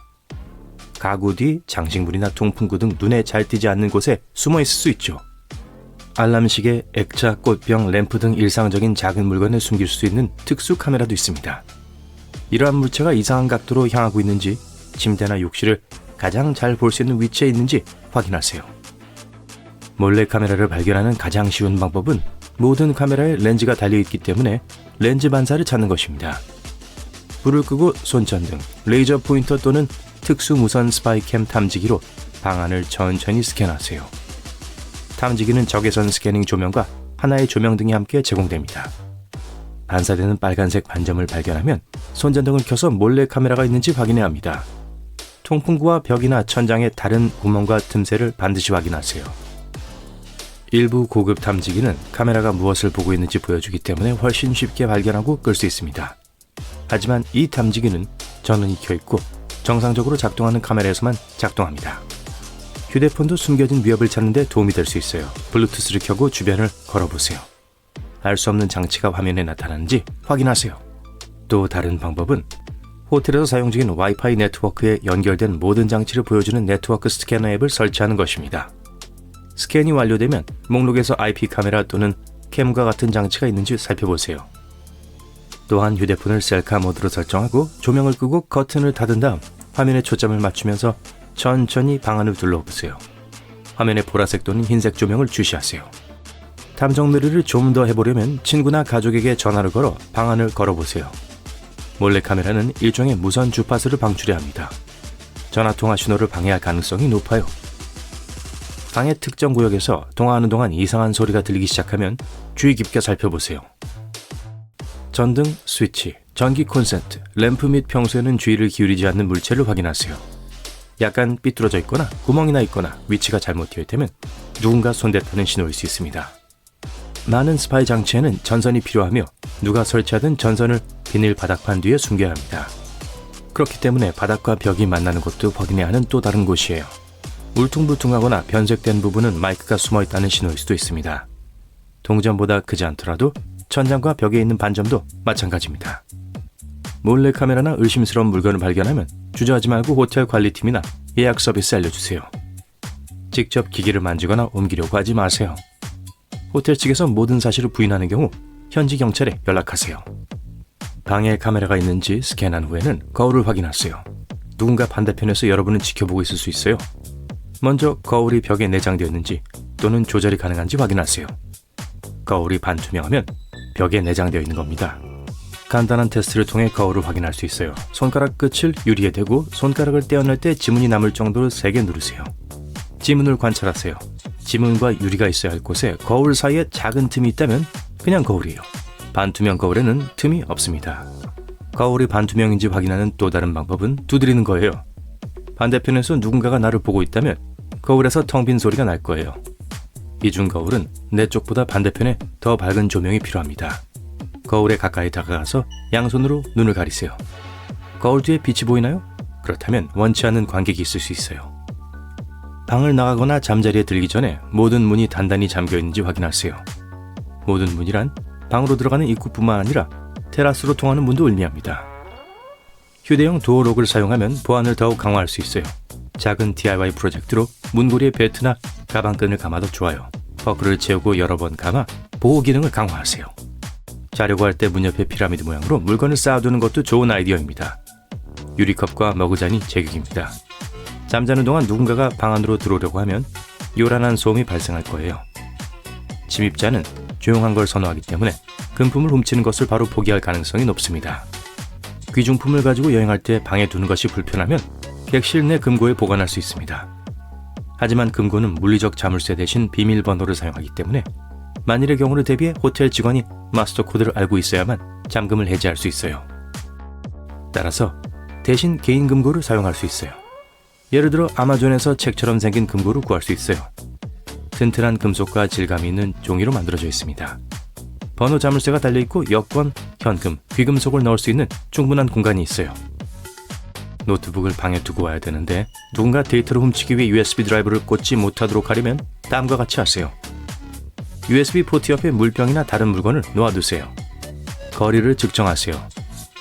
가구 뒤, 장식물이나 통풍구 등 눈에 잘 띄지 않는 곳에 숨어 있을 수 있죠. 알람시계, 액자, 꽃병, 램프 등 일상적인 작은 물건을 숨길 수 있는 특수 카메라도 있습니다. 이러한 물체가 이상한 각도로 향하고 있는지, 침대나 욕실을 가장 잘 볼 수 있는 위치에 있는지 확인하세요. 몰래카메라를 발견하는 가장 쉬운 방법은 모든 카메라에 렌즈가 달려있기 때문에 렌즈 반사를 찾는 것입니다. 불을 끄고 손전등, 레이저 포인터 또는 특수 무선 스파이캠 탐지기로 방안을 천천히 스캔하세요. 탐지기는 적외선 스캐닝 조명과 하나의 조명등이 함께 제공됩니다. 반사되는 빨간색 반점을 발견하면 손전등을 켜서 몰래 카메라가 있는지 확인해야 합니다. 통풍구와 벽이나 천장의 다른 구멍과 틈새를 반드시 확인하세요. 일부 고급 탐지기는 카메라가 무엇을 보고 있는지 보여주기 때문에 훨씬 쉽게 발견하고 끌 수 있습니다. 하지만 이 탐지기는 전원이 켜있고 정상적으로 작동하는 카메라에서만 작동합니다. 휴대폰도 숨겨진 위협을 찾는 데 도움이 될 수 있어요. 블루투스를 켜고 주변을 걸어보세요. 알 수 없는 장치가 화면에 나타나는지 확인하세요. 또 다른 방법은 호텔에서 사용 중인 와이파이 네트워크에 연결된 모든 장치를 보여주는 네트워크 스캐너 앱을 설치하는 것입니다. 스캔이 완료되면 목록에서 IP 카메라 또는 캠과 같은 장치가 있는지 살펴보세요. 또한 휴대폰을 셀카 모드로 설정하고 조명을 끄고 커튼을 닫은 다음 화면에 초점을 맞추면서 천천히 방안을 둘러보세요. 화면에 보라색 또는 흰색 조명을 주시하세요. 탐정놀이를 좀 더 해보려면 친구나 가족에게 전화를 걸어 방안을 걸어보세요. 몰래카메라는 일종의 무선 주파수를 방출해야 합니다. 전화통화 신호를 방해할 가능성이 높아요. 방의 특정 구역에서 통화하는 동안 이상한 소리가 들리기 시작하면 주의 깊게 살펴보세요. 전등, 스위치, 전기 콘센트, 램프 및 평소에는 주의를 기울이지 않는 물체를 확인하세요. 약간 삐뚤어져 있거나 구멍이 나 있거나 위치가 잘못 되어 있다면 누군가 손댔다는 신호일 수 있습니다. 많은 스파이 장치에는 전선이 필요하며 누가 설치하든 전선을 비닐 바닥판 뒤에 숨겨야 합니다. 그렇기 때문에 바닥과 벽이 만나는 곳도 확인해야 하는 또 다른 곳이에요. 울퉁불퉁하거나 변색된 부분은 마이크가 숨어있다는 신호일 수도 있습니다. 동전보다 크지 않더라도 천장과 벽에 있는 반점도 마찬가지입니다. 몰래카메라나 의심스러운 물건을 발견하면 주저하지 말고 호텔 관리팀이나 예약 서비스에 알려주세요. 직접 기기를 만지거나 옮기려고 하지 마세요. 호텔 측에서 모든 사실을 부인하는 경우 현지 경찰에 연락하세요. 방에 카메라가 있는지 스캔한 후에는 거울을 확인하세요. 누군가 반대편에서 여러분을 지켜보고 있을 수 있어요. 먼저 거울이 벽에 내장되어 있는지 또는 조절이 가능한지 확인하세요. 거울이 반투명하면 벽에 내장되어 있는 겁니다. 간단한 테스트를 통해 거울을 확인할 수 있어요. 손가락 끝을 유리에 대고 손가락을 떼어낼 때 지문이 남을 정도로 세게 누르세요. 지문을 관찰하세요. 지문과 유리가 있어야 할 곳에 거울 사이에 작은 틈이 있다면 그냥 거울이에요. 반투명 거울에는 틈이 없습니다. 거울이 반투명인지 확인하는 또 다른 방법은 두드리는 거예요. 반대편에서 누군가가 나를 보고 있다면 거울에서 텅 빈 소리가 날 거예요. 이중 거울은 내 쪽보다 반대편에 더 밝은 조명이 필요합니다. 거울에 가까이 다가가서 양손으로 눈을 가리세요. 거울 뒤에 빛이 보이나요? 그렇다면 원치 않는 관객이 있을 수 있어요. 방을 나가거나 잠자리에 들기 전에 모든 문이 단단히 잠겨 있는지 확인하세요. 모든 문이란 방으로 들어가는 입구뿐만 아니라 테라스로 통하는 문도 의미합니다. 휴대용 도어록을 사용하면 보안을 더욱 강화할 수 있어요. 작은 DIY 프로젝트로 문고리에 벨트나 가방끈을 감아도 좋아요. 버클을 채우고 여러 번 감아 보호 기능을 강화하세요. 자려고 할 때 문 옆에 피라미드 모양으로 물건을 쌓아두는 것도 좋은 아이디어입니다. 유리컵과 머그잔이 제격입니다. 잠자는 동안 누군가가 방 안으로 들어오려고 하면 요란한 소음이 발생할 거예요. 침입자는 조용한 걸 선호하기 때문에 금품을 훔치는 것을 바로 포기할 가능성이 높습니다. 귀중품을 가지고 여행할 때 방에 두는 것이 불편하면 객실 내 금고에 보관할 수 있습니다. 하지만 금고는 물리적 자물쇠 대신 비밀번호를 사용하기 때문에 만일의 경우를 대비해 호텔 직원이 마스터 코드를 알고 있어야만 잠금을 해제할 수 있어요. 따라서 대신 개인 금고를 사용할 수 있어요. 예를 들어 아마존에서 책처럼 생긴 금고를 구할 수 있어요. 튼튼한 금속과 질감이 있는 종이로 만들어져 있습니다. 번호 자물쇠가 달려있고 여권, 현금, 귀금속을 넣을 수 있는 충분한 공간이 있어요. 노트북을 방에 두고 와야 되는데 누군가 데이터를 훔치기 위해 USB 드라이브를 꽂지 못하도록 하려면 다음과 같이 하세요. USB 포트 옆에 물병이나 다른 물건을 놓아두세요. 거리를 측정하세요.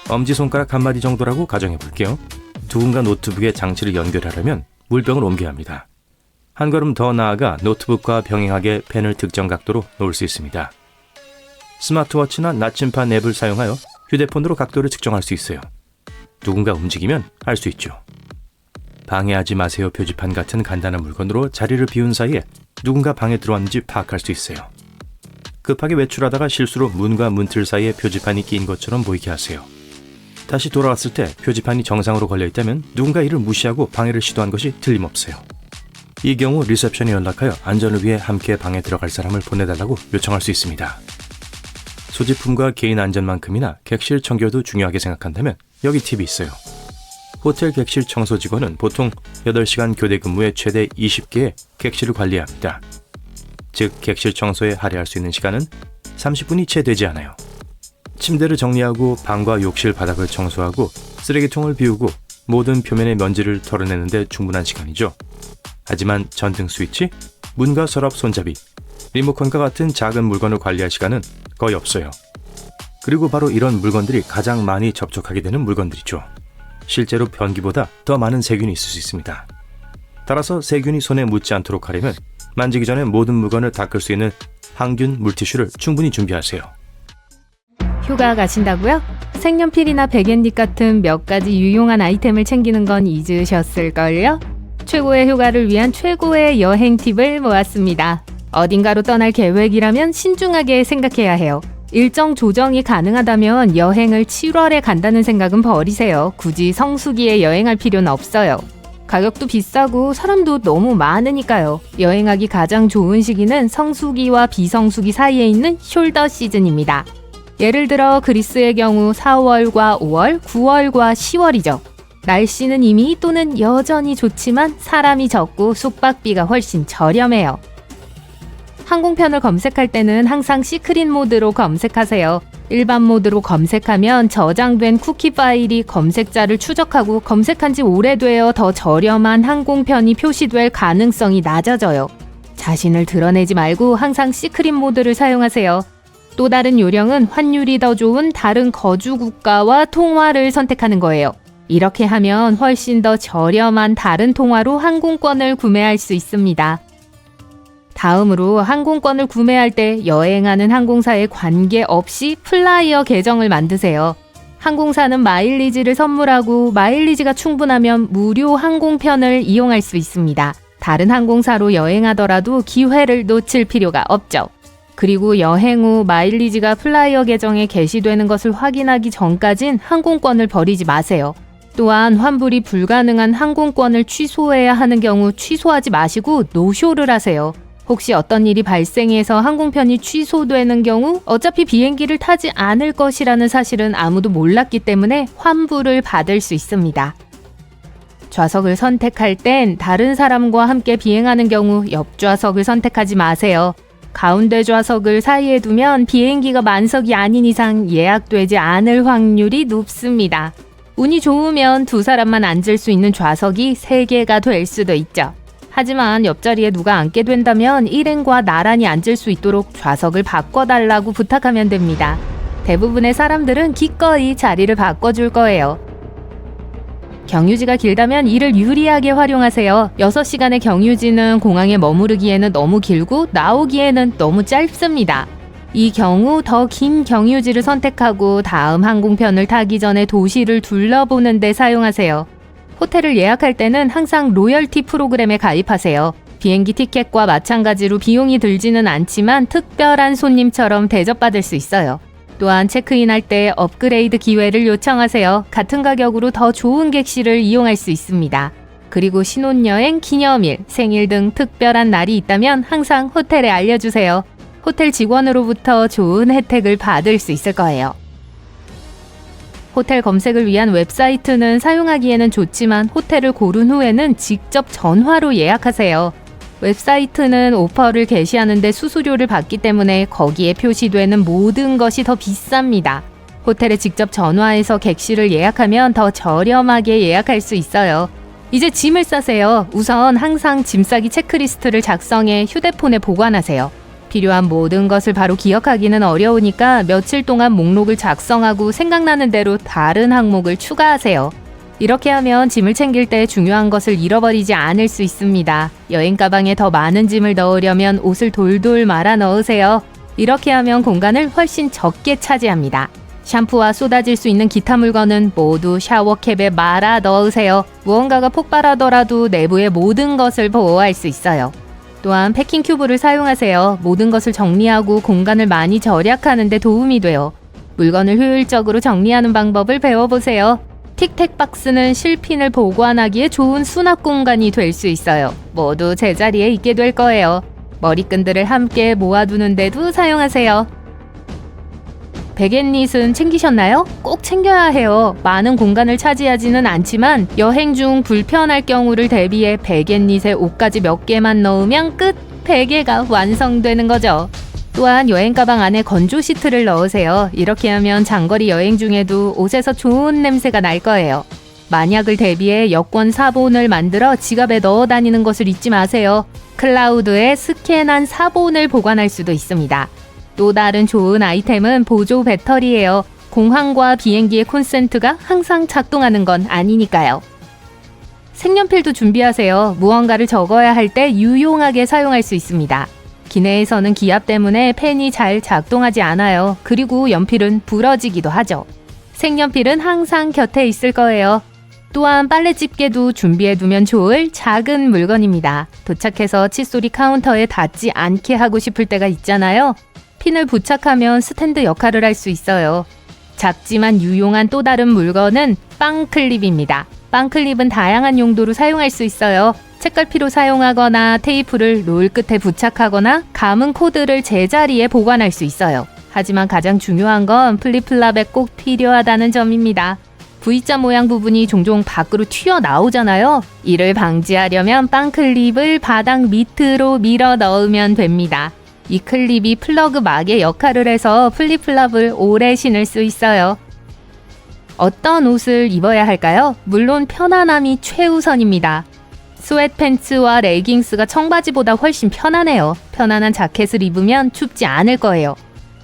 엄지손가락 한 마디 정도라고 가정해 볼게요. 누군가 노트북에 장치를 연결하려면 물병을 옮겨야 합니다. 한 걸음 더 나아가 노트북과 병행하게 펜을 특정 각도로 놓을 수 있습니다. 스마트워치나 나침판 앱을 사용하여 휴대폰으로 각도를 측정할 수 있어요. 누군가 움직이면 알 수 있죠. 방해하지 마세요 표지판 같은 간단한 물건으로 자리를 비운 사이에 누군가 방에 들어왔는지 파악할 수 있어요. 급하게 외출하다가 실수로 문과 문틀 사이에 표지판이 끼인 것처럼 보이게 하세요. 다시 돌아왔을 때 표지판이 정상으로 걸려있다면 누군가 이를 무시하고 방해를 시도한 것이 틀림없어요. 이 경우 리셉션에 연락하여 안전을 위해 함께 방에 들어갈 사람을 보내달라고 요청할 수 있습니다. 소지품과 개인 안전만큼이나 객실 청결도 중요하게 생각한다면 여기 팁이 있어요. 호텔 객실 청소 직원은 보통 8시간 교대 근무에 최대 20개의 객실을 관리해야 합니다. 즉 객실 청소에 할애할 수 있는 시간은 30분이 채 되지 않아요. 침대를 정리하고 방과 욕실 바닥을 청소하고 쓰레기통을 비우고 모든 표면의 먼지를 털어내는데 충분한 시간이죠. 하지만 전등 스위치, 문과 서랍 손잡이, 리모컨과 같은 작은 물건을 관리할 시간은 거의 없어요. 그리고 바로 이런 물건들이 가장 많이 접촉하게 되는 물건들이죠. 실제로 변기보다 더 많은 세균이 있을 수 있습니다. 따라서 세균이 손에 묻지 않도록 하려면 만지기 전에 모든 물건을 닦을 수 있는 항균 물티슈를 충분히 준비하세요. 휴가 가신다고요? 색연필이나 백엔잎 같은 몇 가지 유용한 아이템을 챙기는 건 잊으셨을걸요? 최고의 휴가를 위한 최고의 여행 팁을 모았습니다. 어딘가로 떠날 계획이라면 신중하게 생각해야 해요. 일정 조정이 가능하다면 여행을 7월에 간다는 생각은 버리세요. 굳이 성수기에 여행할 필요는 없어요. 가격도 비싸고 사람도 너무 많으니까요. 여행하기 가장 좋은 시기는 성수기와 비성수기 사이에 있는 숄더 시즌입니다. 예를 들어 그리스의 경우 4월과 5월, 9월과 10월이죠. 날씨는 이미 또는 여전히 좋지만 사람이 적고 숙박비가 훨씬 저렴해요. 항공편을 검색할 때는 항상 시크릿 모드로 검색하세요. 일반 모드로 검색하면 저장된 쿠키 파일이 검색자를 추적하고 검색한 지 오래되어 더 저렴한 항공편이 표시될 가능성이 낮아져요. 자신을 드러내지 말고 항상 시크릿 모드를 사용하세요. 또 다른 요령은 환율이 더 좋은 다른 거주 국가와 통화를 선택하는 거예요. 이렇게 하면 훨씬 더 저렴한 다른 통화로 항공권을 구매할 수 있습니다. 다음으로 항공권을 구매할 때 여행하는 항공사에 관계없이 플라이어 계정을 만드세요. 항공사는 마일리지를 선물하고 마일리지가 충분하면 무료 항공편을 이용할 수 있습니다. 다른 항공사로 여행하더라도 기회를 놓칠 필요가 없죠. 그리고 여행 후 마일리지가 플라이어 계정에 게시되는 것을 확인하기 전까진 항공권을 버리지 마세요. 또한 환불이 불가능한 항공권을 취소해야 하는 경우 취소하지 마시고 노쇼를 하세요. 혹시 어떤 일이 발생해서 항공편이 취소되는 경우 어차피 비행기를 타지 않을 것이라는 사실은 아무도 몰랐기 때문에 환불을 받을 수 있습니다. 좌석을 선택할 땐 다른 사람과 함께 비행하는 경우 옆좌석을 선택하지 마세요. 가운데 좌석을 사이에 두면 비행기가 만석이 아닌 이상 예약되지 않을 확률이 높습니다. 운이 좋으면 두 사람만 앉을 수 있는 좌석이 3개가 될 수도 있죠. 하지만 옆자리에 누가 앉게 된다면 일행과 나란히 앉을 수 있도록 좌석을 바꿔달라고 부탁하면 됩니다. 대부분의 사람들은 기꺼이 자리를 바꿔줄 거예요. 경유지가 길다면 이를 유리하게 활용하세요. 6시간의 경유지는 공항에 머무르기에는 너무 길고 나오기에는 너무 짧습니다. 이 경우 더 긴 경유지를 선택하고 다음 항공편을 타기 전에 도시를 둘러보는 데 사용하세요. 호텔을 예약할 때는 항상 로열티 프로그램에 가입하세요. 비행기 티켓과 마찬가지로 비용이 들지는 않지만 특별한 손님처럼 대접받을 수 있어요. 또한 체크인할 때 업그레이드 기회를 요청하세요. 같은 가격으로 더 좋은 객실을 이용할 수 있습니다. 그리고 신혼여행, 기념일, 생일 등 특별한 날이 있다면 항상 호텔에 알려주세요. 호텔 직원으로부터 좋은 혜택을 받을 수 있을 거예요. 호텔 검색을 위한 웹사이트는 사용하기에는 좋지만 호텔을 고른 후에는 직접 전화로 예약하세요. 웹사이트는 오퍼를 게시하는데 수수료를 받기 때문에 거기에 표시되는 모든 것이 더 비쌉니다. 호텔에 직접 전화해서 객실을 예약하면 더 저렴하게 예약할 수 있어요. 이제 짐을 싸세요. 우선 항상 짐 싸기 체크리스트를 작성해 휴대폰에 보관하세요. 필요한 모든 것을 바로 기억하기는 어려우니까 며칠 동안 목록을 작성하고 생각나는 대로 다른 항목을 추가하세요. 이렇게 하면 짐을 챙길 때 중요한 것을 잃어버리지 않을 수 있습니다. 여행 가방에 더 많은 짐을 넣으려면 옷을 돌돌 말아 넣으세요. 이렇게 하면 공간을 훨씬 적게 차지합니다. 샴푸와 쏟아질 수 있는 기타 물건은 모두 샤워캡에 말아 넣으세요. 무언가가 폭발하더라도 내부의 모든 것을 보호할 수 있어요. 또한 패킹 큐브를 사용하세요. 모든 것을 정리하고 공간을 많이 절약하는 데 도움이 돼요. 물건을 효율적으로 정리하는 방법을 배워보세요. 틱택 박스는 실핀을 보관하기에 좋은 수납 공간이 될 수 있어요. 모두 제자리에 있게 될 거예요. 머리끈들을 함께 모아두는 데도 사용하세요. 백앤릿은 챙기셨나요? 꼭 챙겨야 해요. 많은 공간을 차지하지는 않지만 여행 중 불편할 경우를 대비해 백앤릿에 옷가지 몇 개만 넣으면 끝! 베개가 완성되는 거죠. 또한 여행 가방 안에 건조 시트를 넣으세요. 이렇게 하면 장거리 여행 중에도 옷에서 좋은 냄새가 날 거예요. 만약을 대비해 여권 사본을 만들어 지갑에 넣어 다니는 것을 잊지 마세요. 클라우드에 스캔한 사본을 보관할 수도 있습니다. 또 다른 좋은 아이템은 보조 배터리예요. 공항과 비행기의 콘센트가 항상 작동하는 건 아니니까요. 색연필도 준비하세요. 무언가를 적어야 할 때 유용하게 사용할 수 있습니다. 기내에서는 기압 때문에 펜이 잘 작동하지 않아요. 그리고 연필은 부러지기도 하죠. 색연필은 항상 곁에 있을 거예요. 또한 빨래 집게도 준비해두면 좋을 작은 물건입니다. 도착해서 칫솔이 카운터에 닿지 않게 하고 싶을 때가 있잖아요. 핀을 부착하면 스탠드 역할을 할 수 있어요. 작지만 유용한 또 다른 물건은 빵클립입니다. 빵클립은 다양한 용도로 사용할 수 있어요. 책갈피로 사용하거나 테이프를 롤 끝에 부착하거나 감은 코드를 제자리에 보관할 수 있어요. 하지만 가장 중요한 건 플립플랍에 꼭 필요하다는 점입니다. V자 모양 부분이 종종 밖으로 튀어나오잖아요. 이를 방지하려면 빵클립을 바닥 밑으로 밀어 넣으면 됩니다. 이 클립이 플러그 막의 역할을 해서 플립플랍을 오래 신을 수 있어요. 어떤 옷을 입어야 할까요? 물론 편안함이 최우선입니다. 스웨트팬츠와 레깅스가 청바지보다 훨씬 편하네요. 편안한 자켓을 입으면 춥지 않을 거예요.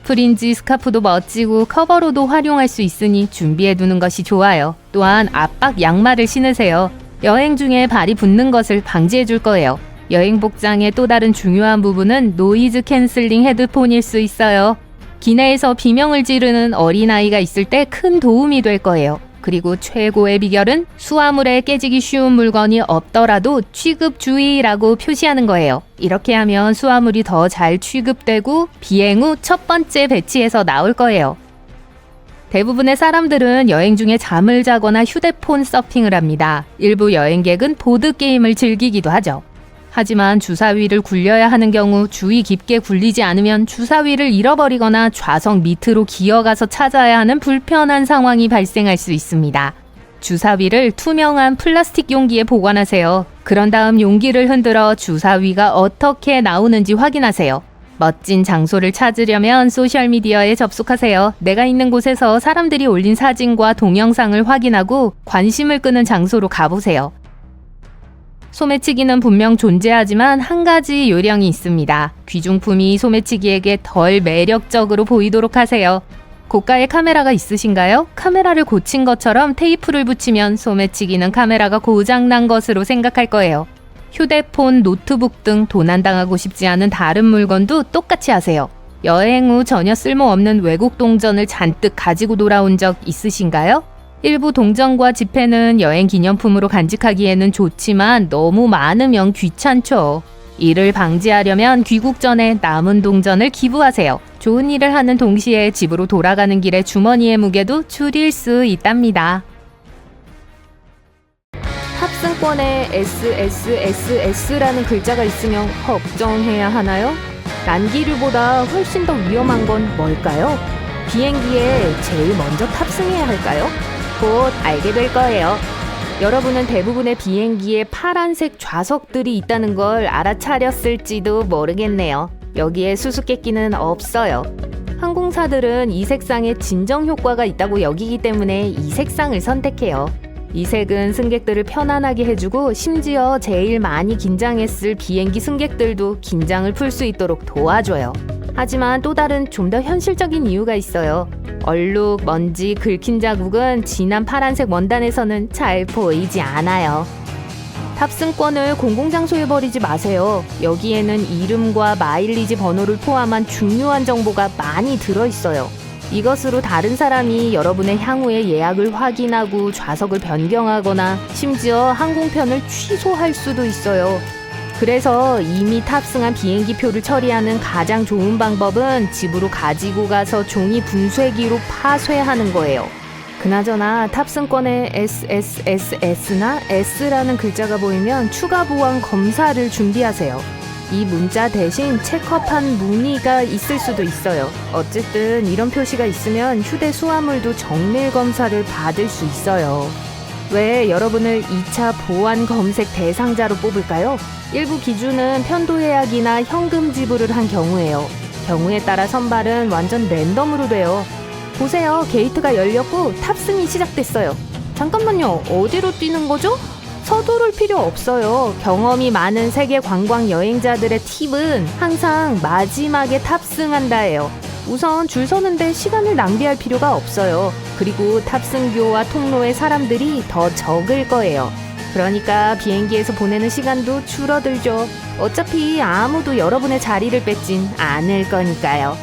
프린지 스카프도 멋지고 커버로도 활용할 수 있으니 준비해두는 것이 좋아요. 또한 압박 양말을 신으세요. 여행 중에 발이 붓는 것을 방지해줄 거예요. 여행 복장의 또 다른 중요한 부분은 노이즈 캔슬링 헤드폰일 수 있어요. 기내에서 비명을 지르는 어린아이가 있을 때 큰 도움이 될 거예요. 그리고 최고의 비결은 수화물에 깨지기 쉬운 물건이 없더라도 취급 주의라고 표시하는 거예요. 이렇게 하면 수화물이 더 잘 취급되고 비행 후 첫 번째 배치에서 나올 거예요. 대부분의 사람들은 여행 중에 잠을 자거나 휴대폰 서핑을 합니다. 일부 여행객은 보드게임을 즐기기도 하죠. 하지만 주사위를 굴려야 하는 경우 주의 깊게 굴리지 않으면 주사위를 잃어버리거나 좌석 밑으로 기어가서 찾아야 하는 불편한 상황이 발생할 수 있습니다. 주사위를 투명한 플라스틱 용기에 보관하세요. 그런 다음 용기를 흔들어 주사위가 어떻게 나오는지 확인하세요. 멋진 장소를 찾으려면 소셜미디어에 접속하세요. 내가 있는 곳에서 사람들이 올린 사진과 동영상을 확인하고 관심을 끄는 장소로 가보세요. 소매치기는 분명 존재하지만 한 가지 요령이 있습니다. 귀중품이 소매치기에게 덜 매력적으로 보이도록 하세요. 고가의 카메라가 있으신가요? 카메라를 고친 것처럼 테이프를 붙이면 소매치기는 카메라가 고장난 것으로 생각할 거예요. 휴대폰, 노트북 등 도난당하고 싶지 않은 다른 물건도 똑같이 하세요. 여행 후 전혀 쓸모없는 외국 동전을 잔뜩 가지고 돌아온 적 있으신가요? 일부 동전과 지폐는 여행 기념품으로 간직하기에는 좋지만 너무 많으면 귀찮죠. 이를 방지하려면 귀국 전에 남은 동전을 기부하세요. 좋은 일을 하는 동시에 집으로 돌아가는 길에 주머니의 무게도 줄일 수 있답니다. 탑승 탑승권에 SSSS라는 글자가 있으면 걱정해야 하나요? 난기류보다 훨씬 더 위험한 건 뭘까요? 비행기에 제일 먼저 탑승해야 할까요? 곧 알게 될 거예요. 여러분은 대부분의 비행기에 파란색 좌석들이 있다는 걸 알아차렸을지도 모르겠네요. 여기에 수수께끼는 없어요. 항공사들은 이 색상에 진정 효과가 있다고 여기기 때문에 이 색상을 선택해요. 이 색은 승객들을 편안하게 해주고 심지어 제일 많이 긴장했을 비행기 승객들도 긴장을 풀 수 있도록 도와줘요. 하지만 또 다른 좀 더 현실적인 이유가 있어요. 얼룩, 먼지, 긁힌 자국은 진한 파란색 원단에서는 잘 보이지 않아요. 탑승권을 공공장소에 버리지 마세요. 여기에는 이름과 마일리지 번호를 포함한 중요한 정보가 많이 들어있어요. 이것으로 다른 사람이 여러분의 향후의 예약을 확인하고 좌석을 변경하거나 심지어 항공편을 취소할 수도 있어요. 그래서 이미 탑승한 비행기 표를 처리하는 가장 좋은 방법은 집으로 가지고 가서 종이 분쇄기로 파쇄하는 거예요. 그나저나 탑승권에 SSSS나 S라는 글자가 보이면 추가 보안 검사를 준비하세요. 이 문자 대신 체크업한 무늬가 있을 수도 있어요. 어쨌든 이런 표시가 있으면 휴대 수화물도 정밀 검사를 받을 수 있어요. 왜 여러분을 2차 보안 검색 대상자로 뽑을까요? 일부 기준은 편도 예약이나 현금 지불을 한 경우예요. 경우에 따라 선발은 완전 랜덤으로 돼요. 보세요. 게이트가 열렸고 탑승이 시작됐어요. 잠깐만요. 어디로 뛰는 거죠? 서두를 필요 없어요. 경험이 많은 세계 관광 여행자들의 팁은 항상 마지막에 탑승한다예요. 우선 줄 서는데 시간을 낭비할 필요가 없어요. 그리고 탑승교와 통로에 사람들이 더 적을 거예요. 그러니까 비행기에서 보내는 시간도 줄어들죠. 어차피 아무도 여러분의 자리를 뺏진 않을 거니까요.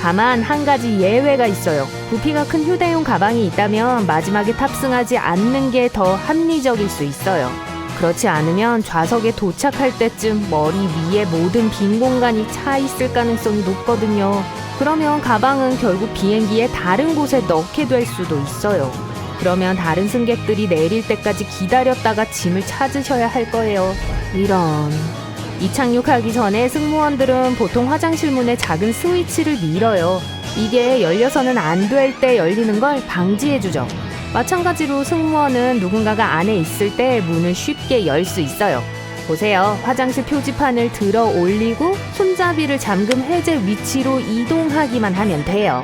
다만 한 가지 예외가 있어요. 부피가 큰 휴대용 가방이 있다면 마지막에 탑승하지 않는 게 더 합리적일 수 있어요. 그렇지 않으면 좌석에 도착할 때쯤 머리 위에 모든 빈 공간이 차 있을 가능성이 높거든요. 그러면 가방은 결국 비행기의 다른 곳에 넣게 될 수도 있어요. 그러면 다른 승객들이 내릴 때까지 기다렸다가 짐을 찾으셔야 할 거예요. 이런... 이착륙하기 전에 승무원들은 보통 화장실 문에 작은 스위치를 밀어요. 이게 열려서는 안 될 때 열리는 걸 방지해주죠. 마찬가지로 승무원은 누군가가 안에 있을 때 문을 쉽게 열 수 있어요. 보세요. 화장실 표지판을 들어 올리고 손잡이를 잠금 해제 위치로 이동하기만 하면 돼요.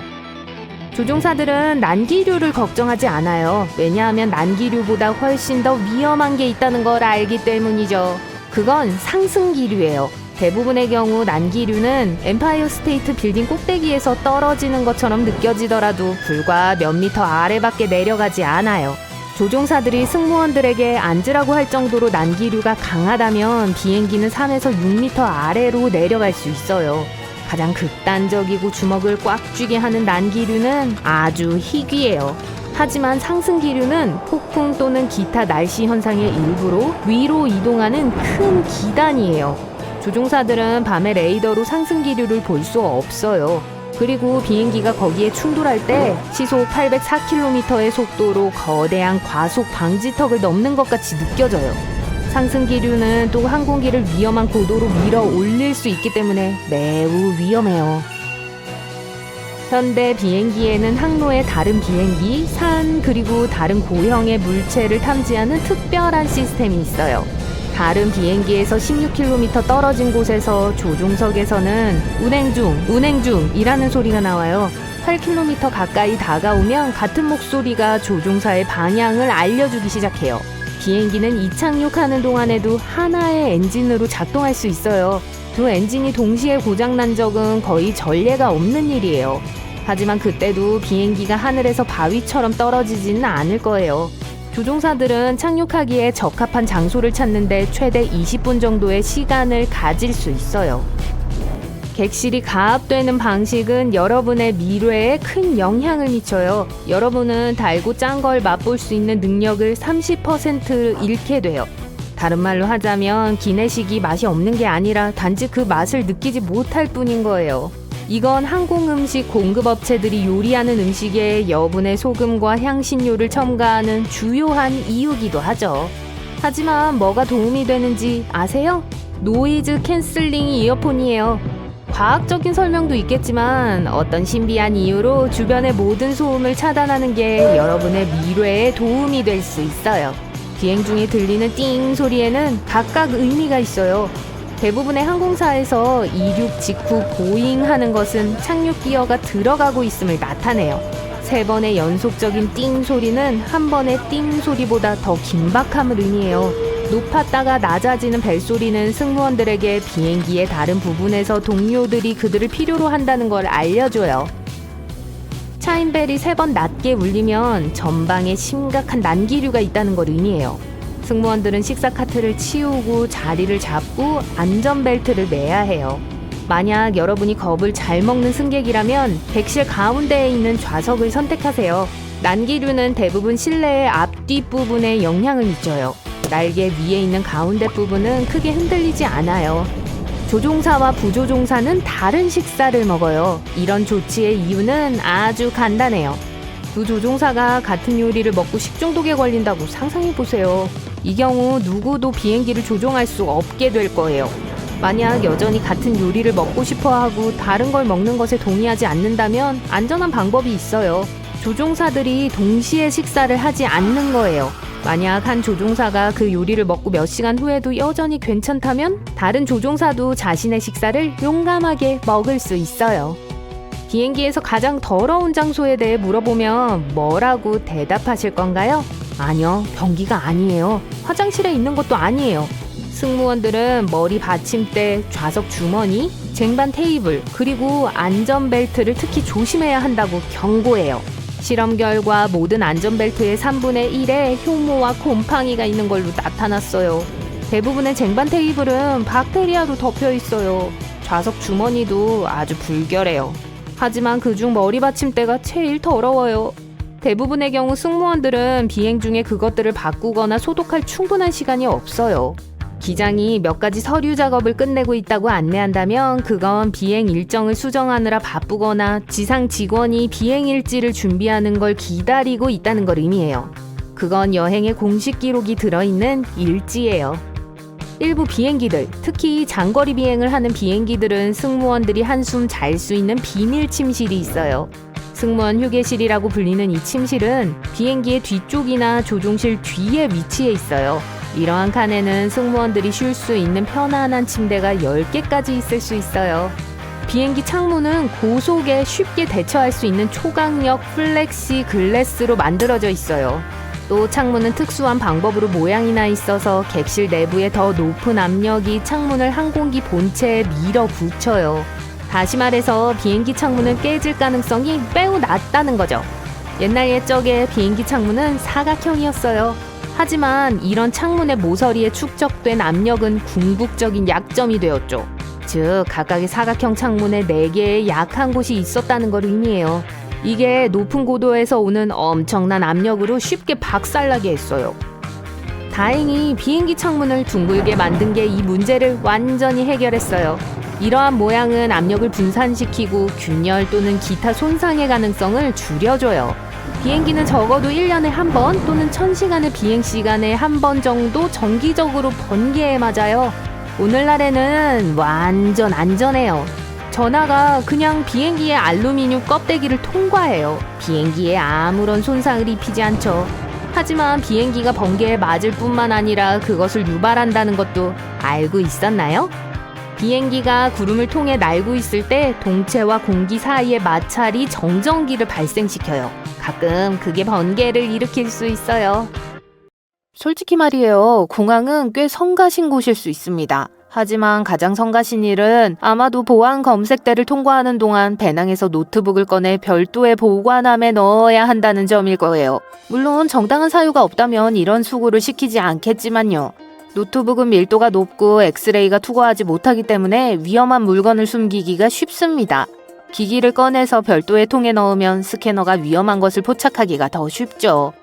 조종사들은 난기류를 걱정하지 않아요. 왜냐하면 난기류보다 훨씬 더 위험한 게 있다는 걸 알기 때문이죠. 그건 상승기류예요. 대부분의 경우 난기류는 엠파이어 스테이트 빌딩 꼭대기에서 떨어지는 것처럼 느껴지더라도 불과 몇 미터 아래밖에 내려가지 않아요. 조종사들이 승무원들에게 앉으라고 할 정도로 난기류가 강하다면 비행기는 3에서 6미터 아래로 내려갈 수 있어요. 가장 극단적이고 주먹을 꽉 쥐게 하는 난기류는 아주 희귀해요. 하지만 상승기류는 폭풍 또는 기타 날씨 현상의 일부로 위로 이동하는 큰 기단이에요. 조종사들은 밤에 레이더로 상승기류를 볼 수 없어요. 그리고 비행기가 거기에 충돌할 때 시속 804km의 속도로 거대한 과속 방지턱을 넘는 것 같이 느껴져요. 상승기류는 또 항공기를 위험한 고도로 밀어 올릴 수 있기 때문에 매우 위험해요. 현대 비행기에는 항로의 다른 비행기, 산, 그리고 다른 고형의 물체를 탐지하는 특별한 시스템이 있어요. 다른 비행기에서 16km 떨어진 곳에서 조종석에서는 운행 중이라는 소리가 나와요. 8km 가까이 다가오면 같은 목소리가 조종사의 방향을 알려주기 시작해요. 비행기는 이착륙하는 동안에도 하나의 엔진으로 작동할 수 있어요. 두 엔진이 동시에 고장난 적은 거의 전례가 없는 일이에요. 하지만 그때도 비행기가 하늘에서 바위처럼 떨어지지는 않을 거예요. 조종사들은 착륙하기에 적합한 장소를 찾는데 최대 20분 정도의 시간을 가질 수 있어요. 객실이 가압되는 방식은 여러분의 미래에 큰 영향을 미쳐요. 여러분은 달고 짠 걸 맛볼 수 있는 능력을 30% 잃게 돼요. 다른 말로 하자면 기내식이 맛이 없는 게 아니라 단지 그 맛을 느끼지 못할 뿐인 거예요. 이건 항공음식 공급업체들이 요리하는 음식에 여분의 소금과 향신료를 첨가하는 주요한 이유기도 하죠. 하지만 뭐가 도움이 되는지 아세요? 노이즈 캔슬링 이어폰이에요. 과학적인 설명도 있겠지만 어떤 신비한 이유로 주변의 모든 소음을 차단하는 게 여러분의 미래에 도움이 될 수 있어요. 비행 중에 들리는 띵 소리에는 각각 의미가 있어요. 대부분의 항공사에서 이륙 직후 보잉 하는 것은 착륙 기어가 들어가고 있음을 나타내요. 3번의 연속적인 띵 소리는 한 번의 띵 소리보다 더 긴박함을 의미해요. 높았다가 낮아지는 벨소리는 승무원들에게 비행기의 다른 부분에서 동료들이 그들을 필요로 한다는 걸 알려줘요. 차임벨이 3번 낮게 울리면 전방에 심각한 난기류가 있다는 걸 의미해요. 승무원들은 식사 카트를 치우고 자리를 잡고 안전벨트를 매야 해요. 만약 여러분이 겁을 잘 먹는 승객이라면 객실 가운데에 있는 좌석을 선택하세요. 난기류는 대부분 실내의 앞뒷 부분에 영향을 미쳐요. 날개 위에 있는 가운데 부분은 크게 흔들리지 않아요. 조종사와 부조종사는 다른 식사를 먹어요. 이런 조치의 이유는 아주 간단해요. 두 조종사가 같은 요리를 먹고 식중독에 걸린다고 상상해보세요. 이 경우 누구도 비행기를 조종할 수 없게 될 거예요. 만약 여전히 같은 요리를 먹고 싶어하고 다른 걸 먹는 것에 동의하지 않는다면 안전한 방법이 있어요. 조종사들이 동시에 식사를 하지 않는 거예요. 만약 한 조종사가 그 요리를 먹고 몇 시간 후에도 여전히 괜찮다면 다른 조종사도 자신의 식사를 용감하게 먹을 수 있어요. 비행기에서 가장 더러운 장소에 대해 물어보면 뭐라고 대답하실 건가요? 아니요, 변기가 아니에요. 화장실에 있는 것도 아니에요. 승무원들은 머리 받침대, 좌석 주머니, 쟁반 테이블, 그리고 안전벨트를 특히 조심해야 한다고 경고해요. 실험 결과 모든 안전벨트의 3분의 1에 효모와 곰팡이가 있는 걸로 나타났어요. 대부분의 쟁반 테이블은 박테리아로 덮여 있어요. 좌석 주머니도 아주 불결해요. 하지만 그중 머리 받침대가 제일 더러워요. 대부분의 경우 승무원들은 비행 중에 그것들을 바꾸거나 소독할 충분한 시간이 없어요. 기장이 몇 가지 서류 작업을 끝내고 있다고 안내한다면 그건 비행 일정을 수정하느라 바쁘거나 지상 직원이 비행 일지를 준비하는 걸 기다리고 있다는 걸 의미해요. 그건 여행의 공식 기록이 들어있는 일지예요. 일부 비행기들, 특히 장거리 비행을 하는 비행기들은 승무원들이 한숨 잘 수 있는 비밀 침실이 있어요. 승무원 휴게실이라고 불리는 이 침실은 비행기의 뒤쪽이나 조종실 뒤에 위치해 있어요. 이러한 칸에는 승무원들이 쉴 수 있는 편안한 침대가 10개까지 있을 수 있어요. 비행기 창문은 고속에 쉽게 대처할 수 있는 초강력 플렉시 글래스로 만들어져 있어요. 또 창문은 특수한 방법으로 모양이 나 있어서 객실 내부에 더 높은 압력이 창문을 항공기 본체에 밀어붙여요. 다시 말해서 비행기 창문은 깨질 가능성이 매우 낮다는 거죠. 옛날 옛적에 비행기 창문은 사각형이었어요. 하지만 이런 창문의 모서리에 축적된 압력은 궁극적인 약점이 되었죠. 즉, 각각의 사각형 창문에 4개의 약한 곳이 있었다는 걸 의미해요. 이게 높은 고도에서 오는 엄청난 압력으로 쉽게 박살나게 했어요. 다행히 비행기 창문을 둥글게 만든 게 이 문제를 완전히 해결했어요. 이러한 모양은 압력을 분산시키고 균열 또는 기타 손상의 가능성을 줄여줘요. 비행기는 적어도 1년에 한 번 또는 1000시간의 비행시간에 한 번 정도 정기적으로 번개에 맞아요. 오늘날에는 완전 안전해요. 전하가 그냥 비행기의 알루미늄 껍데기를 통과해요. 비행기에 아무런 손상을 입히지 않죠. 하지만 비행기가 번개에 맞을 뿐만 아니라 그것을 유발한다는 것도 알고 있었나요? 비행기가 구름을 통해 날고 있을 때 동체와 공기 사이의 마찰이 정전기를 발생시켜요. 가끔 그게 번개를 일으킬 수 있어요. 솔직히 말이에요. 공항은 꽤 성가신 곳일 수 있습니다. 하지만 가장 성가신 일은 아마도 보안 검색대를 통과하는 동안 배낭에서 노트북을 꺼내 별도의 보관함에 넣어야 한다는 점일 거예요. 물론 정당한 사유가 없다면 이런 수고를 시키지 않겠지만요. 노트북은 밀도가 높고 엑스레이가 투과하지 못하기 때문에 위험한 물건을 숨기기가 쉽습니다. 기기를 꺼내서 별도의 통에 넣으면 스캐너가 위험한 것을 포착하기가 더 쉽죠.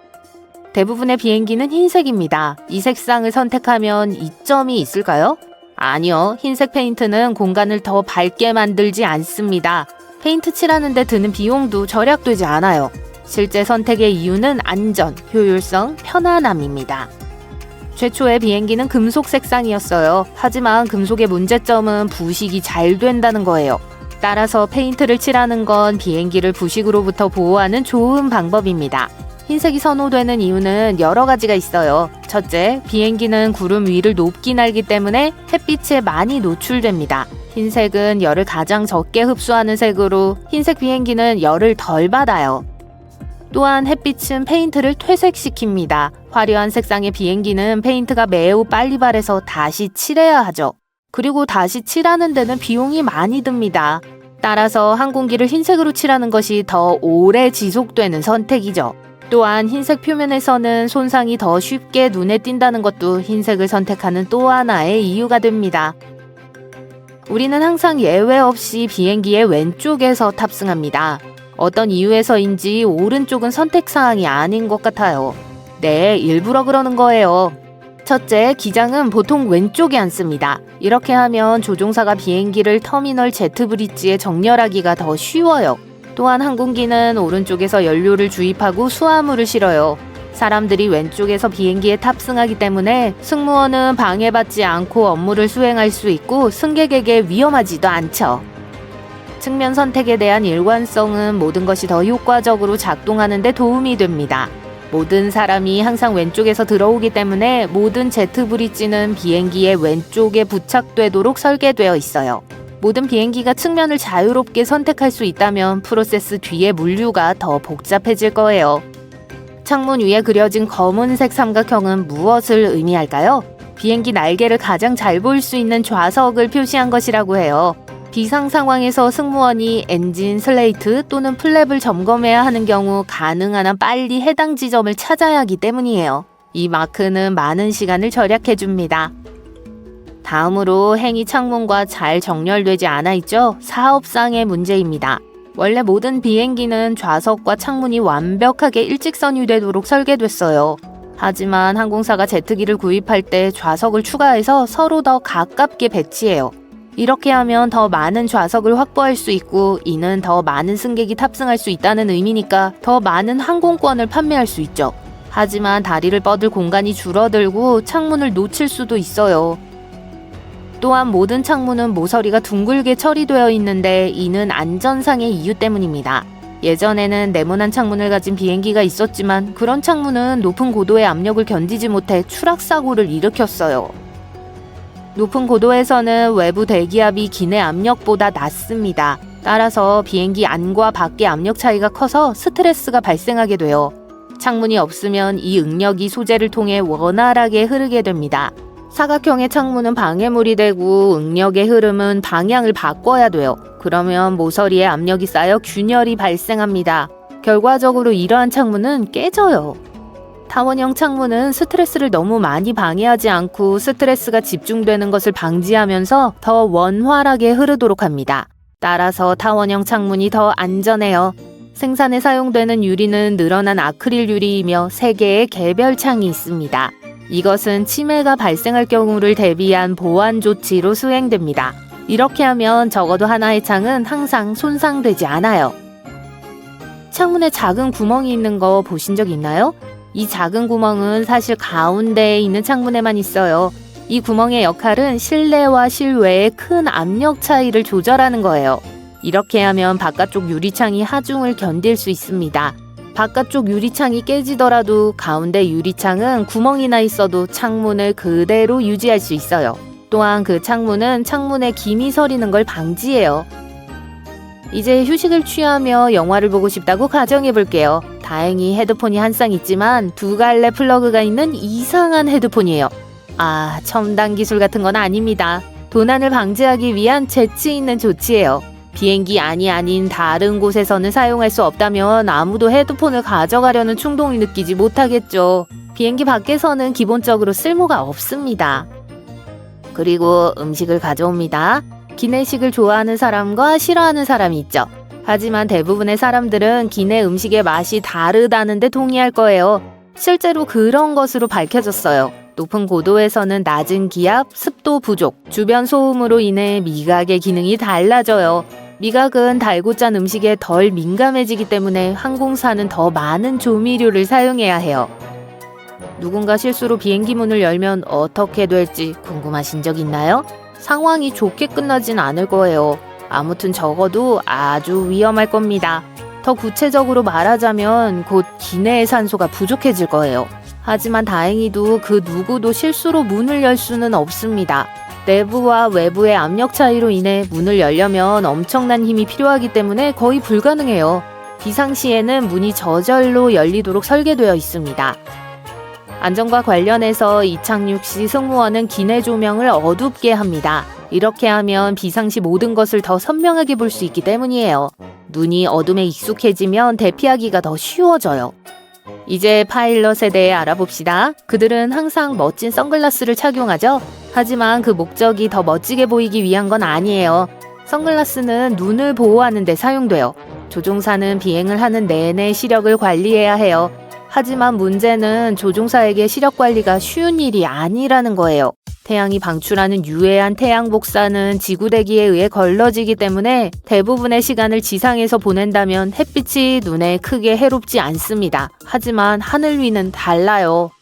대부분의 비행기는 흰색입니다. 이 색상을 선택하면 이점이 있을까요? 아니요, 흰색 페인트는 공간을 더 밝게 만들지 않습니다. 페인트 칠하는데 드는 비용도 절약되지 않아요. 실제 선택의 이유는 안전, 효율성, 편안함입니다. 최초의 비행기는 금속 색상이었어요. 하지만 금속의 문제점은 부식이 잘 된다는 거예요. 따라서 페인트를 칠하는 건 비행기를 부식으로부터 보호하는 좋은 방법입니다. 흰색이 선호되는 이유는 여러 가지가 있어요. 첫째, 비행기는 구름 위를 높게 날기 때문에 햇빛에 많이 노출됩니다. 흰색은 열을 가장 적게 흡수하는 색으로 흰색 비행기는 열을 덜 받아요. 또한 햇빛은 페인트를 퇴색시킵니다. 화려한 색상의 비행기는 페인트가 매우 빨리 발해서 다시 칠해야 하죠. 그리고 다시 칠하는 데는 비용이 많이 듭니다. 따라서 항공기를 흰색으로 칠하는 것이 더 오래 지속되는 선택이죠. 또한 흰색 표면에서는 손상이 더 쉽게 눈에 띈다는 것도 흰색을 선택하는 또 하나의 이유가 됩니다. 우리는 항상 예외 없이 비행기의 왼쪽에서 탑승합니다. 어떤 이유에서인지 오른쪽은 선택사항이 아닌 것 같아요. 네, 일부러 그러는 거예요. 첫째, 기장은 보통 왼쪽에 앉습니다. 이렇게 하면 조종사가 비행기를 터미널 제트 브릿지에 정렬하기가 더 쉬워요. 또한 항공기는 오른쪽에서 연료를 주입하고 수화물을 실어요. 사람들이 왼쪽에서 비행기에 탑승하기 때문에 승무원은 방해받지 않고 업무를 수행할 수 있고 승객에게 위험하지도 않죠. 측면 선택에 대한 일관성은 모든 것이 더 효과적으로 작동하는 데 도움이 됩니다. 모든 사람이 항상 왼쪽에서 들어오기 때문에 모든 제트 브릿지는 비행기의 왼쪽에 부착되도록 설계되어 있어요. 모든 비행기가 측면을 자유롭게 선택할 수 있다면 프로세스 뒤의 물류가 더 복잡해질 거예요. 창문 위에 그려진 검은색 삼각형은 무엇을 의미할까요? 비행기 날개를 가장 잘 볼 수 있는 좌석을 표시한 것이라고 해요. 비상 상황에서 승무원이 엔진 슬레이트 또는 플랩을 점검해야 하는 경우 가능한 한 빨리 해당 지점을 찾아야 하기 때문이에요. 이 마크는 많은 시간을 절약해줍니다. 다음으로 행이 창문과 잘 정렬되지 않아 있죠? 사업상의 문제입니다. 원래 모든 비행기는 좌석과 창문이 완벽하게 일직선이 되도록 설계됐어요. 하지만 항공사가 제트기를 구입할 때 좌석을 추가해서 서로 더 가깝게 배치해요. 이렇게 하면 더 많은 좌석을 확보할 수 있고 이는 더 많은 승객이 탑승할 수 있다는 의미니까 더 많은 항공권을 판매할 수 있죠. 하지만 다리를 뻗을 공간이 줄어들고 창문을 놓칠 수도 있어요. 또한 모든 창문은 모서리가 둥글게 처리되어 있는데 이는 안전상의 이유 때문입니다. 예전에는 네모난 창문을 가진 비행기가 있었지만 그런 창문은 높은 고도의 압력을 견디지 못해 추락사고를 일으켰어요. 높은 고도에서는 외부 대기압이 기내 압력보다 낮습니다. 따라서 비행기 안과 밖의 압력 차이가 커서 스트레스가 발생하게 돼요. 창문이 없으면 이 응력이 소재를 통해 원활하게 흐르게 됩니다. 사각형의 창문은 방해물이 되고 응력의 흐름은 방향을 바꿔야 돼요. 그러면 모서리에 압력이 쌓여 균열이 발생합니다. 결과적으로 이러한 창문은 깨져요. 타원형 창문은 스트레스를 너무 많이 방해하지 않고 스트레스가 집중되는 것을 방지하면서 더 원활하게 흐르도록 합니다. 따라서 타원형 창문이 더 안전해요. 생산에 사용되는 유리는 늘어난 아크릴 유리이며 3개의 개별 창이 있습니다. 이것은 치매가 발생할 경우를 대비한 보안 조치로 수행됩니다. 이렇게 하면 적어도 하나의 창은 항상 손상되지 않아요. 창문에 작은 구멍이 있는 거 보신 적 있나요? 이 작은 구멍은 사실 가운데에 있는 창문에만 있어요. 이 구멍의 역할은 실내와 실외의 큰 압력 차이를 조절하는 거예요. 이렇게 하면 바깥쪽 유리창이 하중을 견딜 수 있습니다. 바깥쪽 유리창이 깨지더라도 가운데 유리창은 구멍이 나 있어도 창문을 그대로 유지할 수 있어요. 또한 그 창문은 창문에 김이 서리는 걸 방지해요. 이제 휴식을 취하며 영화를 보고 싶다고 가정해 볼게요. 다행히 헤드폰이 한 쌍 있지만 2갈래 플러그가 있는 이상한 헤드폰이에요. 아, 첨단 기술 같은 건 아닙니다. 도난을 방지하기 위한 재치 있는 조치예요. 비행기 안이 아닌 다른 곳에서는 사용할 수 없다면 아무도 헤드폰을 가져가려는 충동을 느끼지 못하겠죠. 비행기 밖에서는 기본적으로 쓸모가 없습니다. 그리고 음식을 가져옵니다. 기내식을 좋아하는 사람과 싫어하는 사람이 있죠. 하지만 대부분의 사람들은 기내 음식의 맛이 다르다는데 동의할 거예요. 실제로 그런 것으로 밝혀졌어요. 높은 고도에서는 낮은 기압, 습도 부족, 주변 소음으로 인해 미각의 기능이 달라져요. 미각은 달고 짠 음식에 덜 민감해지기 때문에 항공사는 더 많은 조미료를 사용해야 해요. 누군가 실수로 비행기 문을 열면 어떻게 될지 궁금하신 적 있나요? 상황이 좋게 끝나진 않을 거예요. 아무튼 적어도 아주 위험할 겁니다. 더 구체적으로 말하자면 곧 기내의 산소가 부족해질 거예요. 하지만 다행히도 그 누구도 실수로 문을 열 수는 없습니다. 내부와 외부의 압력 차이로 인해 문을 열려면 엄청난 힘이 필요하기 때문에 거의 불가능해요. 비상시에는 문이 저절로 열리도록 설계되어 있습니다. 안전과 관련해서 이착륙 시 승무원은 기내 조명을 어둡게 합니다. 이렇게 하면 비상시 모든 것을 더 선명하게 볼 수 있기 때문이에요. 눈이 어둠에 익숙해지면 대피하기가 더 쉬워져요. 이제 파일럿에 대해 알아봅시다. 그들은 항상 멋진 선글라스를 착용하죠. 하지만 그 목적이 더 멋지게 보이기 위한 건 아니에요. 선글라스는 눈을 보호하는 데 사용돼요. 조종사는 비행을 하는 내내 시력을 관리해야 해요. 하지만 문제는 조종사에게 시력 관리가 쉬운 일이 아니라는 거예요. 태양이 방출하는 유해한 태양 복사는 지구대기에 의해 걸러지기 때문에 대부분의 시간을 지상에서 보낸다면 햇빛이 눈에 크게 해롭지 않습니다. 하지만 하늘 위는 달라요.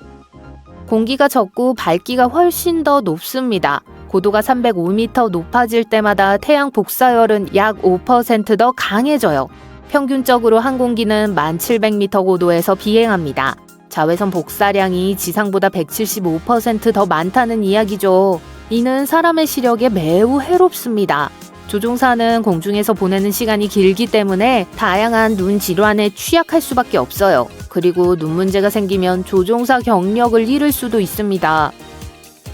공기가 적고 밝기가 훨씬 더 높습니다. 고도가 305m 높아질 때마다 태양 복사열은 약 5% 더 강해져요. 평균적으로 항공기는 1700m 고도에서 비행합니다. 자외선 복사량이 지상보다 175% 더 많다는 이야기죠. 이는 사람의 시력에 매우 해롭습니다. 조종사는 공중에서 보내는 시간이 길기 때문에 다양한 눈 질환에 취약할 수밖에 없어요. 그리고 눈 문제가 생기면 조종사 경력을 잃을 수도 있습니다.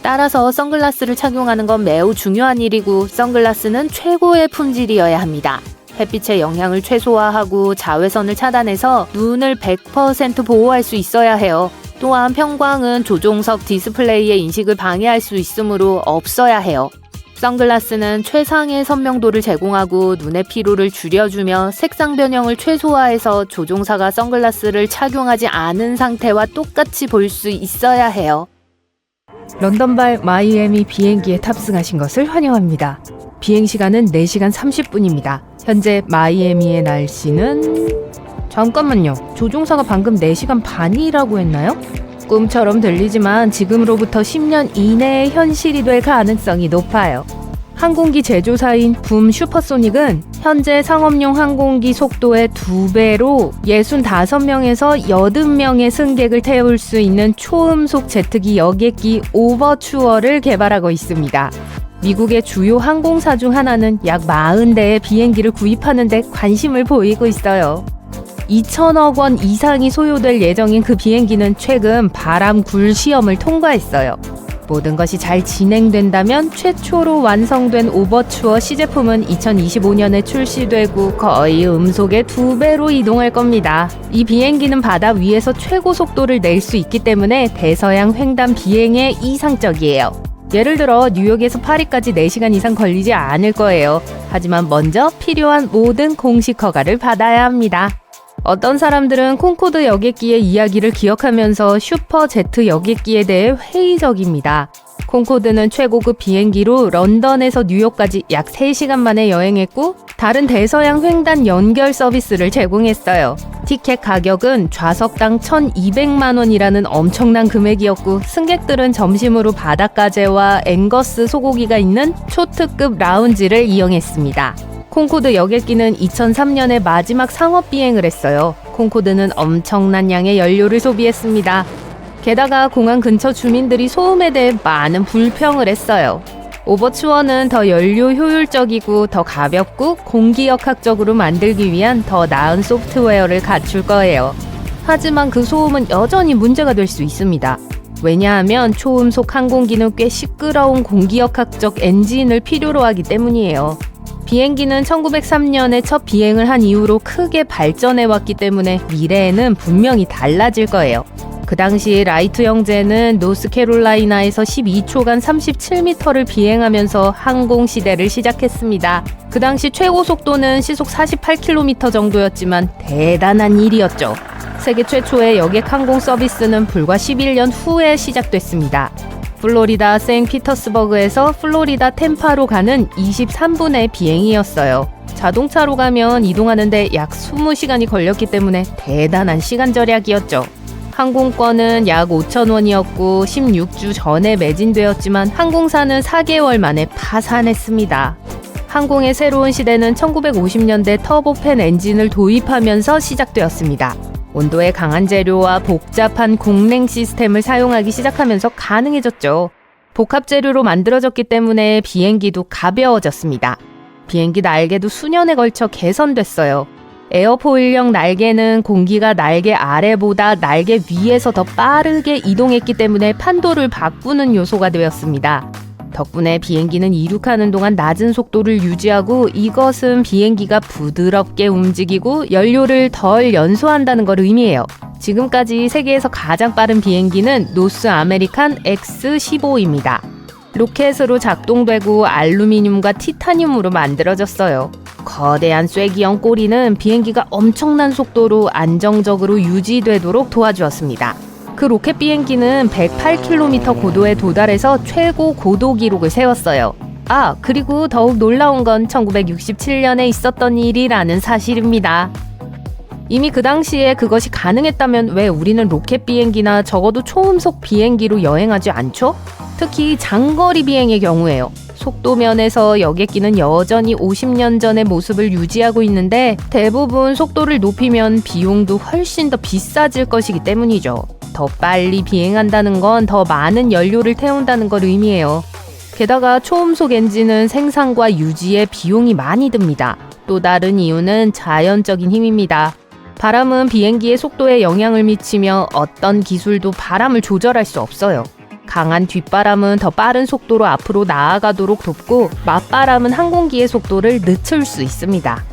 따라서 선글라스를 착용하는 건 매우 중요한 일이고 선글라스는 최고의 품질이어야 합니다. 햇빛의 영향을 최소화하고 자외선을 차단해서 눈을 100% 보호할 수 있어야 해요. 또한 평광은 조종석 디스플레이의 인식을 방해할 수 있으므로 없어야 해요. 선글라스는 최상의 선명도를 제공하고 눈의 피로를 줄여주며 색상 변형을 최소화해서 조종사가 선글라스를 착용하지 않은 상태와 똑같이 볼 수 있어야 해요. 런던발 마이애미 비행기에 탑승하신 것을 환영합니다. 비행시간은 4시간 30분입니다. 현재 마이애미의 날씨는... 잠깐만요. 조종사가 방금 4시간 반이라고 했나요? 꿈처럼 들리지만 지금으로부터 10년 이내에 현실이 될 가능성이 높아요. 항공기 제조사인 붐 슈퍼소닉은 현재 상업용 항공기 속도의 2배로 65명에서 80명의 승객을 태울 수 있는 초음속 제트기 여객기 오버추어를 개발하고 있습니다. 미국의 주요 항공사 중 하나는 약 40대의 비행기를 구입하는 데 관심을 보이고 있어요. 2천억 원 이상이 소요될 예정인 그 비행기는 최근 바람 굴 시험을 통과했어요. 모든 것이 잘 진행된다면 최초로 완성된 오버추어 시제품은 2025년에 출시되고 거의 음속의 2배로 이동할 겁니다. 이 비행기는 바다 위에서 최고 속도를 낼 수 있기 때문에 대서양 횡단 비행에 이상적이에요. 예를 들어 뉴욕에서 파리까지 4시간 이상 걸리지 않을 거예요. 하지만 먼저 필요한 모든 공식 허가를 받아야 합니다. 어떤 사람들은 콩코드 여객기의 이야기를 기억하면서 슈퍼제트 여객기에 대해 회의적입니다. 콩코드는 최고급 비행기로 런던에서 뉴욕까지 약 3시간 만에 여행했고 다른 대서양 횡단 연결 서비스를 제공했어요. 티켓 가격은 좌석당 1,200만 원이라는 엄청난 금액이었고 승객들은 점심으로 바닷가재와 앵거스 소고기가 있는 초특급 라운지를 이용했습니다. 콩코드 여객기는 2003년에 마지막 상업 비행을 했어요. 콩코드는 엄청난 양의 연료를 소비했습니다. 게다가 공항 근처 주민들이 소음에 대해 많은 불평을 했어요. 오버추어는 더 연료 효율적이고 더 가볍고 공기역학적으로 만들기 위한 더 나은 소프트웨어를 갖출 거예요. 하지만 그 소음은 여전히 문제가 될 수 있습니다. 왜냐하면 초음속 항공기는 꽤 시끄러운 공기역학적 엔진을 필요로 하기 때문이에요. 비행기는 1903년에 첫 비행을 한 이후로 크게 발전해왔기 때문에 미래에는 분명히 달라질 거예요. 그 당시 라이트 형제는 노스캐롤라이나에서 12초간 37m를 비행하면서 항공 시대를 시작했습니다. 그 당시 최고 속도는 시속 48km 정도였지만 대단한 일이었죠. 세계 최초의 여객 항공 서비스는 불과 11년 후에 시작됐습니다. 플로리다 생피터스버그에서 플로리다 템파로 가는 23분의 비행이었어요. 자동차로 가면 이동하는데 약 20시간이 걸렸기 때문에 대단한 시간 절약이었죠. 항공권은 약 5,000원이었고 16주 전에 매진되었지만 항공사는 4개월 만에 파산했습니다. 항공의 새로운 시대는 1950년대 터보팬 엔진을 도입하면서 시작되었습니다. 온도에 강한 재료와 복잡한 공냉 시스템을 사용하기 시작하면서 가능해졌죠. 복합 재료로 만들어졌기 때문에 비행기도 가벼워졌습니다. 비행기 날개도 수년에 걸쳐 개선됐어요. 에어포일형 날개는 공기가 날개 아래보다 날개 위에서 더 빠르게 이동했기 때문에 판도를 바꾸는 요소가 되었습니다. 덕분에 비행기는 이륙하는 동안 낮은 속도를 유지하고 이것은 비행기가 부드럽게 움직이고 연료를 덜 연소한다는 걸 의미해요. 지금까지 세계에서 가장 빠른 비행기는 노스 아메리칸 X-15입니다. 로켓으로 작동되고 알루미늄과 티타늄으로 만들어졌어요. 거대한 쐐기형 꼬리는 비행기가 엄청난 속도로 안정적으로 유지되도록 도와주었습니다. 그 로켓 비행기는 108km 고도에 도달해서 최고 고도 기록을 세웠어요. 그리고 더욱 놀라운 건 1967년에 있었던 일이라는 사실입니다. 이미 그 당시에 그것이 가능했다면 왜 우리는 로켓 비행기나 적어도 초음속 비행기로 여행하지 않죠? 특히 장거리 비행의 경우에요. 속도 면에서 여객기는 여전히 50년 전의 모습을 유지하고 있는데 대부분 속도를 높이면 비용도 훨씬 더 비싸질 것이기 때문이죠. 더 빨리 비행한다는 건 더 많은 연료를 태운다는 걸 의미해요. 게다가 초음속 엔진은 생산과 유지에 비용이 많이 듭니다. 또 다른 이유는 자연적인 힘입니다. 바람은 비행기의 속도에 영향을 미치며 어떤 기술도 바람을 조절할 수 없어요. 강한 뒷바람은 더 빠른 속도로 앞으로 나아가도록 돕고 맞바람은 항공기의 속도를 늦출 수 있습니다.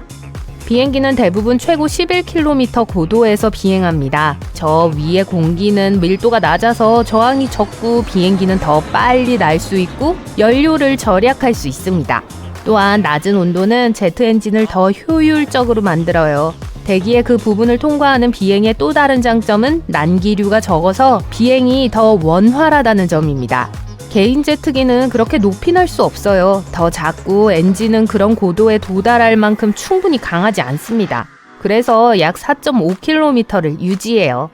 비행기는 대부분 최고 11km 고도에서 비행합니다. 저 위의 공기는 밀도가 낮아서 저항이 적고 비행기는 더 빨리 날 수 있고 연료를 절약할 수 있습니다. 또한 낮은 온도는 제트 엔진을 더 효율적으로 만들어요. 대기의 그 부분을 통과하는 비행의 또 다른 장점은 난기류가 적어서 비행이 더 원활하다는 점입니다. 개인 제트기는 그렇게 높이 날 수 없어요. 더 작고 엔진은 그런 고도에 도달할 만큼 충분히 강하지 않습니다. 그래서 약 4.5km를 유지해요.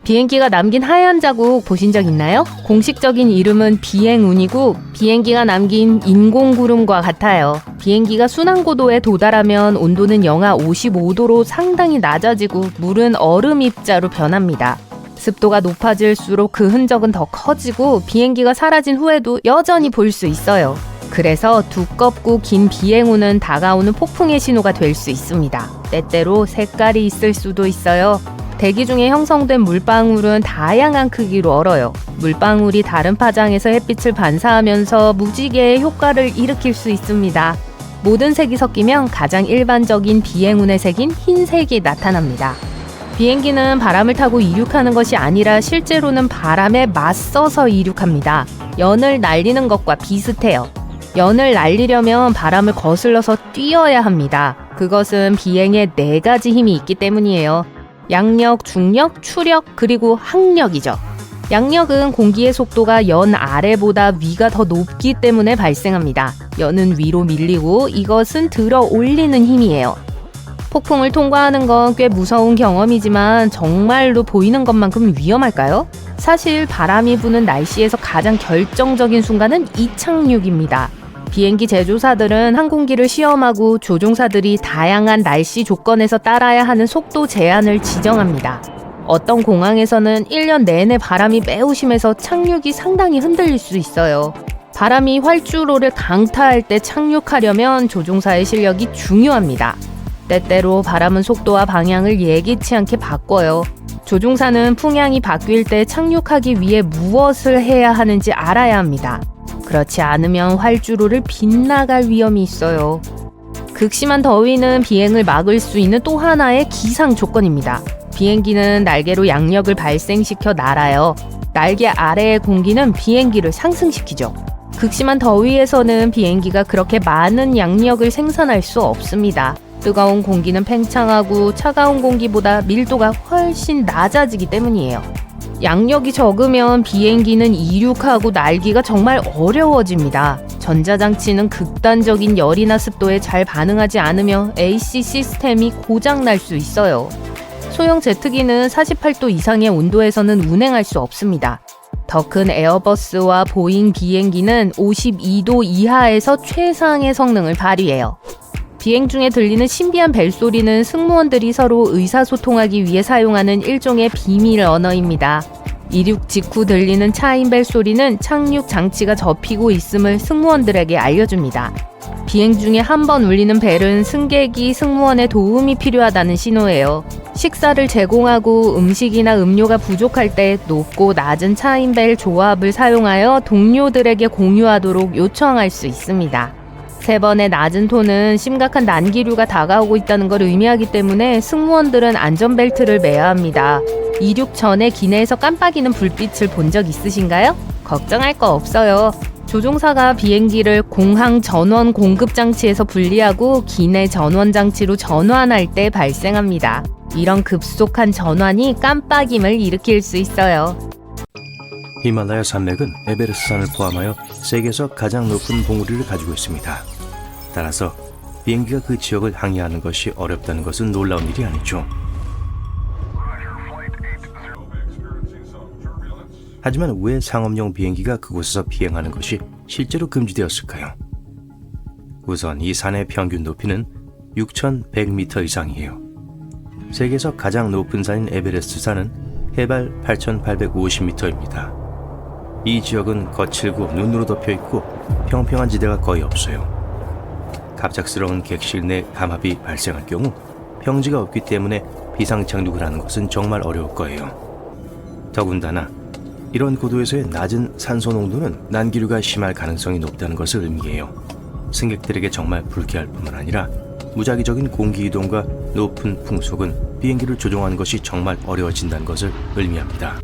비행기가 남긴 하얀 자국 보신 적 있나요? 공식적인 이름은 비행운이고 비행기가 남긴 인공구름과 같아요. 비행기가 순항고도에 도달하면 온도는 영하 55도로 상당히 낮아지고 물은 얼음 입자로 변합니다. 습도가 높아질수록 그 흔적은 더 커지고 비행기가 사라진 후에도 여전히 볼 수 있어요. 그래서 두껍고 긴 비행운은 다가오는 폭풍의 신호가 될 수 있습니다. 때때로 색깔이 있을 수도 있어요. 대기 중에 형성된 물방울은 다양한 크기로 얼어요. 물방울이 다른 파장에서 햇빛을 반사하면서 무지개의 효과를 일으킬 수 있습니다. 모든 색이 섞이면 가장 일반적인 비행운의 색인 흰색이 나타납니다. 비행기는 바람을 타고 이륙하는 것이 아니라 실제로는 바람에 맞서서 이륙합니다. 연을 날리는 것과 비슷해요. 연을 날리려면 바람을 거슬러서 뛰어야 합니다. 그것은 비행에 4가지 힘이 있기 때문이에요. 양력, 중력, 추력, 그리고 항력이죠. 양력은 공기의 속도가 연 아래보다 위가 더 높기 때문에 발생합니다. 연은 위로 밀리고 이것은 들어 올리는 힘이에요. 폭풍을 통과하는 건 꽤 무서운 경험이지만 정말로 보이는 것만큼 위험할까요? 사실 바람이 부는 날씨에서 가장 결정적인 순간은 이착륙입니다. 비행기 제조사들은 항공기를 시험하고 조종사들이 다양한 날씨 조건에서 따라야 하는 속도 제한을 지정합니다. 어떤 공항에서는 1년 내내 바람이 매우 심해서 착륙이 상당히 흔들릴 수 있어요. 바람이 활주로를 강타할 때 착륙하려면 조종사의 실력이 중요합니다. 때때로 바람은 속도와 방향을 예기치 않게 바꿔요. 조종사는 풍향이 바뀔 때 착륙하기 위해 무엇을 해야 하는지 알아야 합니다. 그렇지 않으면 활주로를 빗나갈 위험이 있어요. 극심한 더위는 비행을 막을 수 있는 또 하나의 기상 조건입니다. 비행기는 날개로 양력을 발생시켜 날아요. 날개 아래의 공기는 비행기를 상승시키죠. 극심한 더위에서는 비행기가 그렇게 많은 양력을 생산할 수 없습니다. 뜨거운 공기는 팽창하고 차가운 공기보다 밀도가 훨씬 낮아지기 때문이에요. 양력이 적으면 비행기는 이륙하고 날기가 정말 어려워집니다. 전자장치는 극단적인 열이나 습도에 잘 반응하지 않으며 AC 시스템이 고장날 수 있어요. 소형 제트기는 48도 이상의 온도에서는 운행할 수 없습니다. 더 큰 에어버스와 보잉 비행기는 52도 이하에서 최상의 성능을 발휘해요. 비행 중에 들리는 신비한 벨소리는 승무원들이 서로 의사소통하기 위해 사용하는 일종의 비밀 언어입니다. 이륙 직후 들리는 차임 벨소리는 착륙 장치가 접히고 있음을 승무원들에게 알려줍니다. 비행 중에 한 번 울리는 벨은 승객이 승무원의 도움이 필요하다는 신호예요. 식사를 제공하고 음식이나 음료가 부족할 때 높고 낮은 차임벨 조합을 사용하여 동료들에게 공유하도록 요청할 수 있습니다. 3번의 낮은 톤은 심각한 난기류가 다가오고 있다는 걸 의미하기 때문에 승무원들은 안전벨트를 매야 합니다. 이륙 전에 기내에서 깜빡이는 불빛을 본 적 있으신가요? 걱정할 거 없어요. 조종사가 비행기를 공항 전원 공급 장치에서 분리하고 기내 전원 장치로 전환할 때 발생합니다. 이런 급속한 전환이 깜빡임을 일으킬 수 있어요. 히말라야 산맥은 에베레스트산을 포함하여 세계에서 가장 높은 봉우리를 가지고 있습니다. 따라서 비행기가 그 지역을 항해하는 것이 어렵다는 것은 놀라운 일이 아니죠. 하지만 왜 상업용 비행기가 그곳에서 비행하는 것이 실제로 금지되었을까요? 우선 이 산의 평균 높이는 6,100m 이상이에요. 세계에서 가장 높은 산인 에베레스트 산은 해발 8,850m입니다. 이 지역은 거칠고 눈으로 덮여 있고 평평한 지대가 거의 없어요. 갑작스러운 객실 내 감압이 발생할 경우 평지가 없기 때문에 비상 착륙을 하는 것은 정말 어려울 거예요. 더군다나 이런 고도에서의 낮은 산소 농도는 난기류가 심할 가능성이 높다는 것을 의미해요. 승객들에게 정말 불쾌할 뿐만 아니라 무작위적인 공기 이동과 높은 풍속은 비행기를 조종하는 것이 정말 어려워진다는 것을 의미합니다.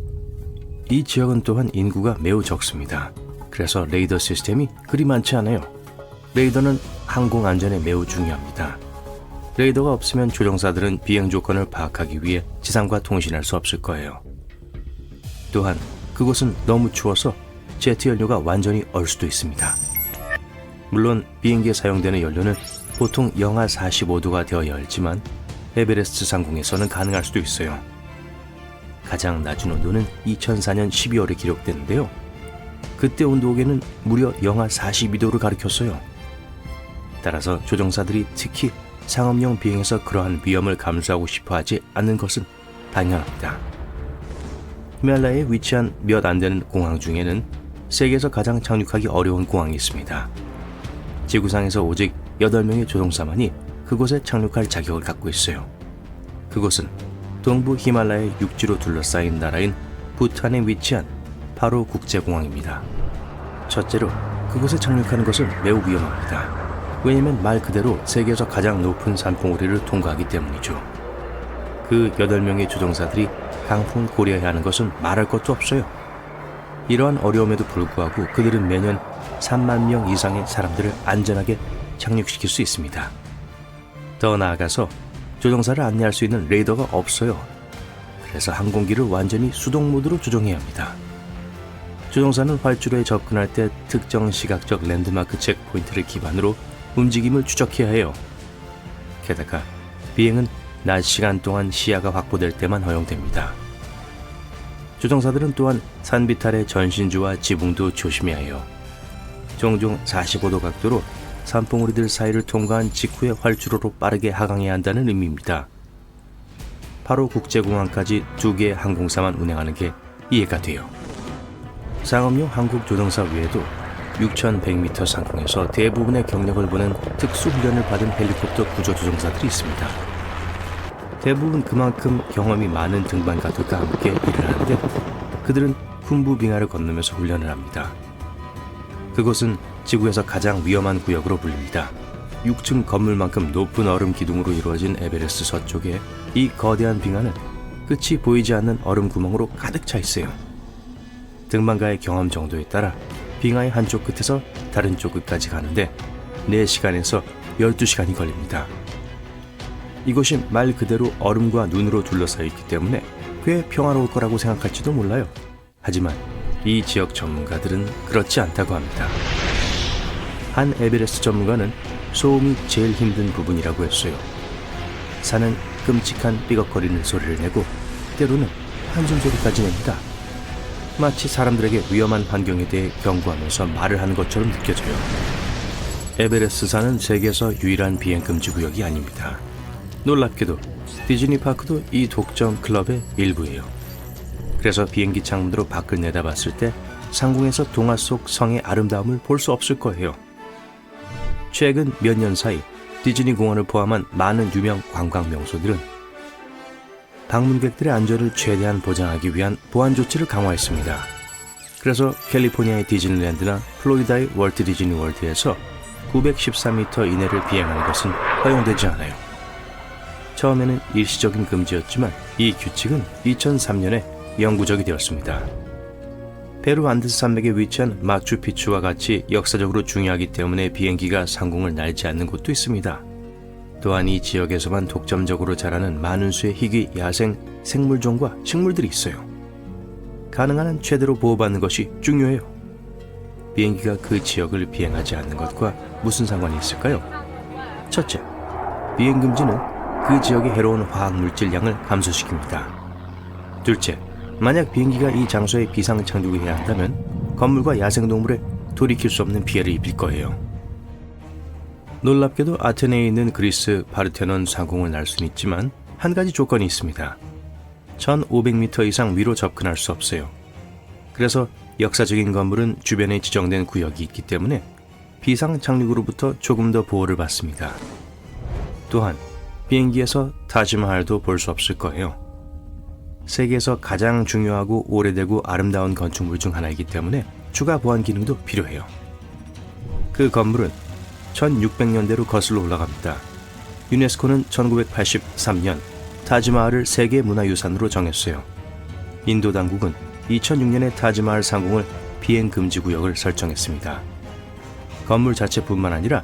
이 지역은 또한 인구가 매우 적습니다. 그래서 레이더 시스템이 그리 많지 않아요. 레이더는 항공 안전에 매우 중요합니다. 레이더가 없으면 조종사들은 비행 조건을 파악하기 위해 지상과 통신할 수 없을 거예요. 또한 그곳은 너무 추워서 제트 연료가 완전히 얼 수도 있습니다. 물론 비행기에 사용되는 연료는 보통 영하 45도가 되어야 하지만 에베레스트 상공에서는 가능할 수도 있어요. 가장 낮은 온도는 2004년 12월에 기록됐는데요. 그때 온도계는 무려 영하 42도를 가리켰어요. 따라서 조종사들이 특히 상업용 비행에서 그러한 위험을 감수하고 싶어 하지 않는 것은 당연합니다. 히말라야에 위치한 몇 안 되는 공항 중에는 세계에서 가장 착륙하기 어려운 공항이 있습니다. 지구상에서 오직 8명의 조종사만이 그곳에 착륙할 자격을 갖고 있어요. 그곳은 동부 히말라야 육지로 둘러싸인 나라인 부탄에 위치한 파로 국제공항입니다. 첫째로 그곳에 착륙하는 것은 매우 위험합니다. 왜냐하면 말 그대로 세계에서 가장 높은 산봉우리를 통과하기 때문이죠. 그 8명의 조종사들이 강풍을 고려해야 하는 것은 말할 것도 없어요. 이러한 어려움에도 불구하고 그들은 매년 3만 명 이상의 사람들을 안전하게 착륙시킬 수 있습니다. 더 나아가서 조종사를 안내할 수 있는 레이더가 없어요. 그래서 항공기를 완전히 수동 모드로 조종해야 합니다. 조종사는 활주로에 접근할 때 특정 시각적 랜드마크 체크포인트를 기반으로 움직임을 추적해야 해요. 게다가 비행은 낮 시간 동안 시야가 확보될 때만 허용됩니다. 조종사들은 또한 산비탈의 전신주와 지붕도 조심해야 해요. 종종 45도 각도로 산봉우리들 사이를 통과한 직후에 활주로로 빠르게 하강해야 한다는 의미입니다. 바로 국제공항까지 2개의 항공사만 운행하는 게 이해가 돼요. 상업용 한국 조종사 외에도 6,100m 상공에서 대부분의 경력을 보는 특수훈련을 받은 헬리콥터 구조조종사들이 있습니다. 대부분 그만큼 경험이 많은 등반가들과 함께 일을 하는데 그들은 쿰부빙하를 건너면서 훈련을 합니다. 그곳은 지구에서 가장 위험한 구역으로 불립니다. 6층 건물만큼 높은 얼음 기둥으로 이루어진 에베레스트 서쪽에 이 거대한 빙하는 끝이 보이지 않는 얼음 구멍으로 가득 차 있어요. 등반가의 경험 정도에 따라 빙하의 한쪽 끝에서 다른 쪽 끝까지 가는데 4시간에서 12시간이 걸립니다. 이곳이 말 그대로 얼음과 눈으로 둘러싸여 있기 때문에 꽤 평화로울 거라고 생각할지도 몰라요. 하지만 이 지역 전문가들은 그렇지 않다고 합니다. 한 에베레스트 전문가는 소음이 제일 힘든 부분이라고 했어요. 산은 끔찍한 삐걱거리는 소리를 내고 때로는 한숨 소리까지 냅니다. 마치 사람들에게 위험한 환경에 대해 경고하면서 말을 하는 것처럼 느껴져요. 에베레스트 산은 세계에서 유일한 비행금지 구역이 아닙니다. 놀랍게도 디즈니 파크도 이 독점 클럽의 일부예요. 그래서 비행기 창문으로 밖을 내다봤을 때 상공에서 동화 속 성의 아름다움을 볼 수 없을 거예요. 최근 몇 년 사이 디즈니 공원을 포함한 많은 유명 관광 명소들은 방문객들의 안전을 최대한 보장하기 위한 보안 조치를 강화했습니다. 그래서 캘리포니아의 디즈니랜드나 플로리다의 월트 디즈니 월드에서 914m 이내를 비행하는 것은 허용되지 않아요. 처음에는 일시적인 금지였지만 이 규칙은 2003년에 영구적이 되었습니다. 페루 안데스 산맥에 위치한 마추픽추와 같이 역사적으로 중요하기 때문에 비행기가 상공을 날지 않는 곳도 있습니다. 또한 이 지역에서만 독점적으로 자라는 많은 수의 희귀 야생 생물종과 식물들이 있어요. 가능한 한 최대로 보호받는 것이 중요해요. 비행기가 그 지역을 비행하지 않는 것과 무슨 상관이 있을까요? 첫째, 비행 금지는 그 지역의 해로운 화학물질 양을 감소시킵니다. 둘째, 만약 비행기가 이 장소에 비상 착륙을 해야 한다면 건물과 야생동물에 돌이킬 수 없는 피해를 입힐 거예요. 놀랍게도 아테네에 있는 그리스 파르테논 상공을 날 수는 있지만 한 가지 조건이 있습니다. 1500m 이상 위로 접근할 수 없어요. 그래서 역사적인 건물은 주변에 지정된 구역이 있기 때문에 비상 착륙으로부터 조금 더 보호를 받습니다. 또한 비행기에서 타지마할도 볼 수 없을 거예요. 세계에서 가장 중요하고 오래되고 아름다운 건축물 중 하나이기 때문에 추가 보안 기능도 필요해요. 그 건물은 1600년대로 거슬러 올라갑니다. 유네스코는 1983년 타지마할을 세계 문화유산으로 정했어요. 인도 당국은 2006년에 타지마할 상공을 비행 금지 구역을 설정했습니다. 건물 자체뿐만 아니라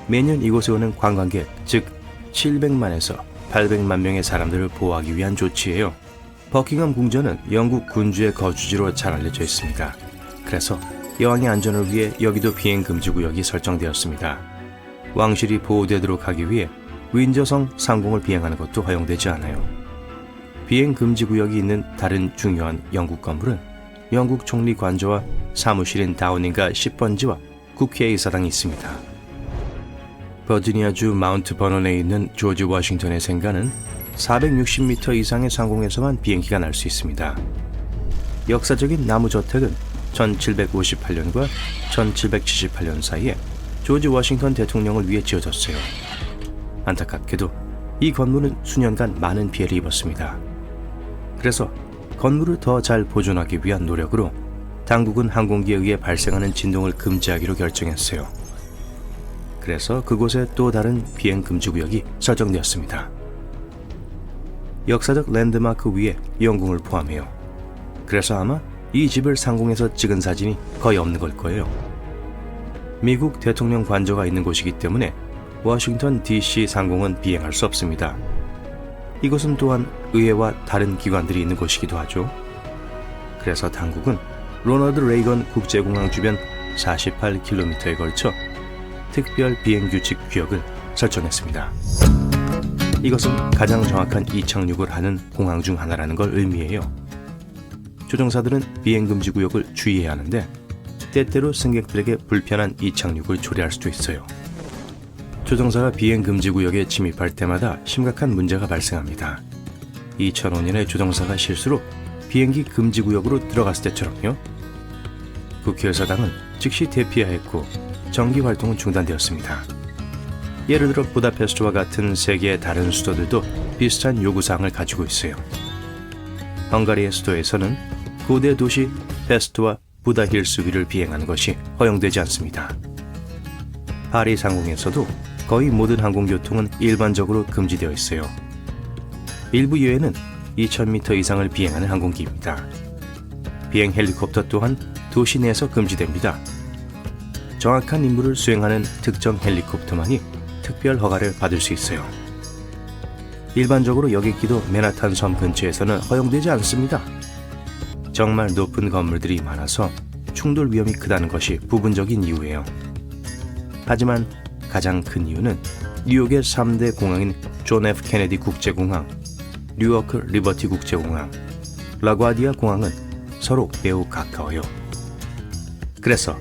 매년 이곳에 오는 관광객, 즉 700만에서 800만 명의 사람들을 보호하기 위한 조치예요. 버킹엄 궁전은 영국 군주의 거주지로 잘 알려져 있습니다. 그래서 여왕의 안전을 위해 여기도 비행 금지 구역이 설정되었습니다. 왕실이 보호되도록 하기 위해 윈저성 상공을 비행하는 것도 허용되지 않아요. 비행 금지 구역이 있는 다른 중요한 영국 건물은 영국 총리 관저와 사무실인 다우닝가 10번지와 국회의사당이 있습니다. 버지니아주 마운트 버넌에 있는 조지 워싱턴의 생가는 460m 이상의 상공에서만 비행기가 날 수 있습니다. 역사적인 나무 저택은 1758년과 1778년 사이에 조지 워싱턴 대통령을 위해 지어졌어요. 안타깝게도 이 건물은 수년간 많은 피해를 입었습니다. 그래서 건물을 더 잘 보존하기 위한 노력으로 당국은 항공기에 의해 발생하는 진동을 금지하기로 결정했어요. 그래서 그곳에 또 다른 비행 금지 구역이 설정되었습니다. 역사적 랜드마크 위에 영궁을 포함해요. 그래서 아마 이 집을 상공에서 찍은 사진이 거의 없는 걸 거예요. 미국 대통령 관저가 있는 곳이기 때문에 워싱턴 DC 상공은 비행할 수 없습니다. 이곳은 또한 의회와 다른 기관들이 있는 곳이기도 하죠. 그래서 당국은 로널드 레이건 국제공항 주변 48km에 걸쳐 특별 비행규칙 구역을 설정했습니다. 이것은 가장 정확한 이착륙을 하는 공항 중 하나라는 걸 의미해요. 조종사들은 비행금지 구역을 주의해야 하는데 때때로 승객들에게 불편한 이착륙을 초래할 수도 있어요. 조종사가 비행금지 구역에 침입할 때마다 심각한 문제가 발생합니다. 2005년에 조종사가 실수로 비행기 금지 구역으로 들어갔을 때처럼요. 국회의사당은 즉시 대피하였고 정기 활동은 중단되었습니다. 예를 들어 부다페스트와 같은 세계의 다른 수도들도 비슷한 요구사항을 가지고 있어요. 헝가리의 수도에서는 고대 도시 페스트와 부다힐스 위를 비행하는 것이 허용되지 않습니다. 파리 상공에서도 거의 모든 항공교통은 일반적으로 금지되어 있어요. 일부 예외는 2000m 이상을 비행하는 항공기입니다. 비행 헬리콥터 또한 도시 내에서 금지됩니다. 정확한 임무를 수행하는 특정 헬리콥터만이 특별 허가를 받을 수 있어요. 일반적으로 여객기도 맨하탄 섬 근처에서는 허용되지 않습니다. 정말 높은 건물들이 많아서 충돌 위험이 크다는 것이 부분적인 이유예요. 하지만 가장 큰 이유는 뉴욕의 3대 공항인 존 F 케네디 국제공항, 뉴워크 리버티 국제공항, 라과디아 공항은 서로 매우 가까워요. 그래서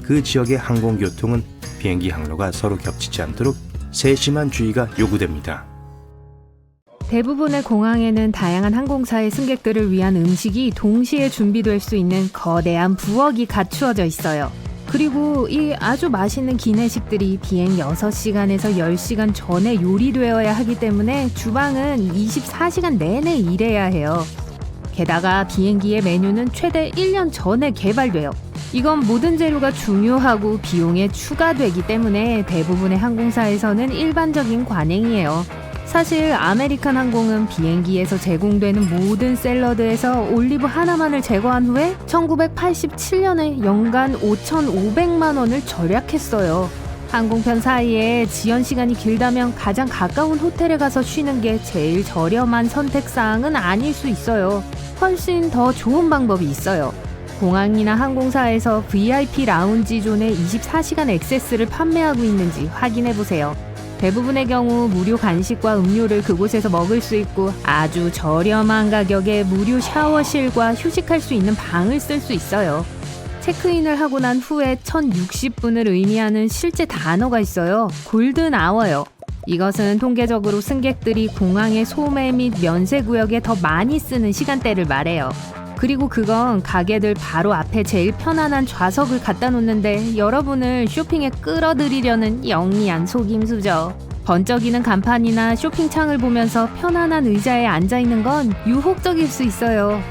그 지역의 항공교통은 비행기 항로가 서로 겹치지 않도록 세심한 주의가 요구됩니다. 대부분의 공항에는 다양한 항공사의 승객들을 위한 음식이 동시에 준비될 수 있는 거대한 부엌이 갖추어져 있어요. 그리고 이 아주 맛있는 기내식들이 비행 6시간에서 10시간 전에 요리되어야 하기 때문에 주방은 24시간 내내 일해야 해요. 게다가 비행기의 메뉴는 최대 1년 전에 개발돼요. 이건 모든 재료가 중요하고 비용에 추가되기 때문에 대부분의 항공사에서는 일반적인 관행이에요. 사실 아메리칸 항공은 비행기에서 제공되는 모든 샐러드에서 올리브 하나만을 제거한 후에 1987년에 연간 5,500만 원을 절약했어요. 항공편 사이에 지연 시간이 길다면 가장 가까운 호텔에 가서 쉬는 게 제일 저렴한 선택사항은 아닐 수 있어요. 훨씬 더 좋은 방법이 있어요. 공항이나 항공사에서 VIP 라운지 존에 24시간 액세스를 판매하고 있는지 확인해 보세요. 대부분의 경우 무료 간식과 음료를 그곳에서 먹을 수 있고 아주 저렴한 가격에 무료 샤워실과 휴식할 수 있는 방을 쓸 수 있어요. 체크인을 하고 난 후에 1060분을 의미하는 실제 단어가 있어요. 골든 아워요. 이것은 통계적으로 승객들이 공항의 소매 및 면세 구역에 더 많이 쓰는 시간대를 말해요. 그리고 그건 가게들 바로 앞에 제일 편안한 좌석을 갖다 놓는데 여러분을 쇼핑에 끌어들이려는 영리한 속임수죠. 번쩍이는 간판이나 쇼핑창을 보면서 편안한 의자에 앉아있는 건 유혹적일 수 있어요.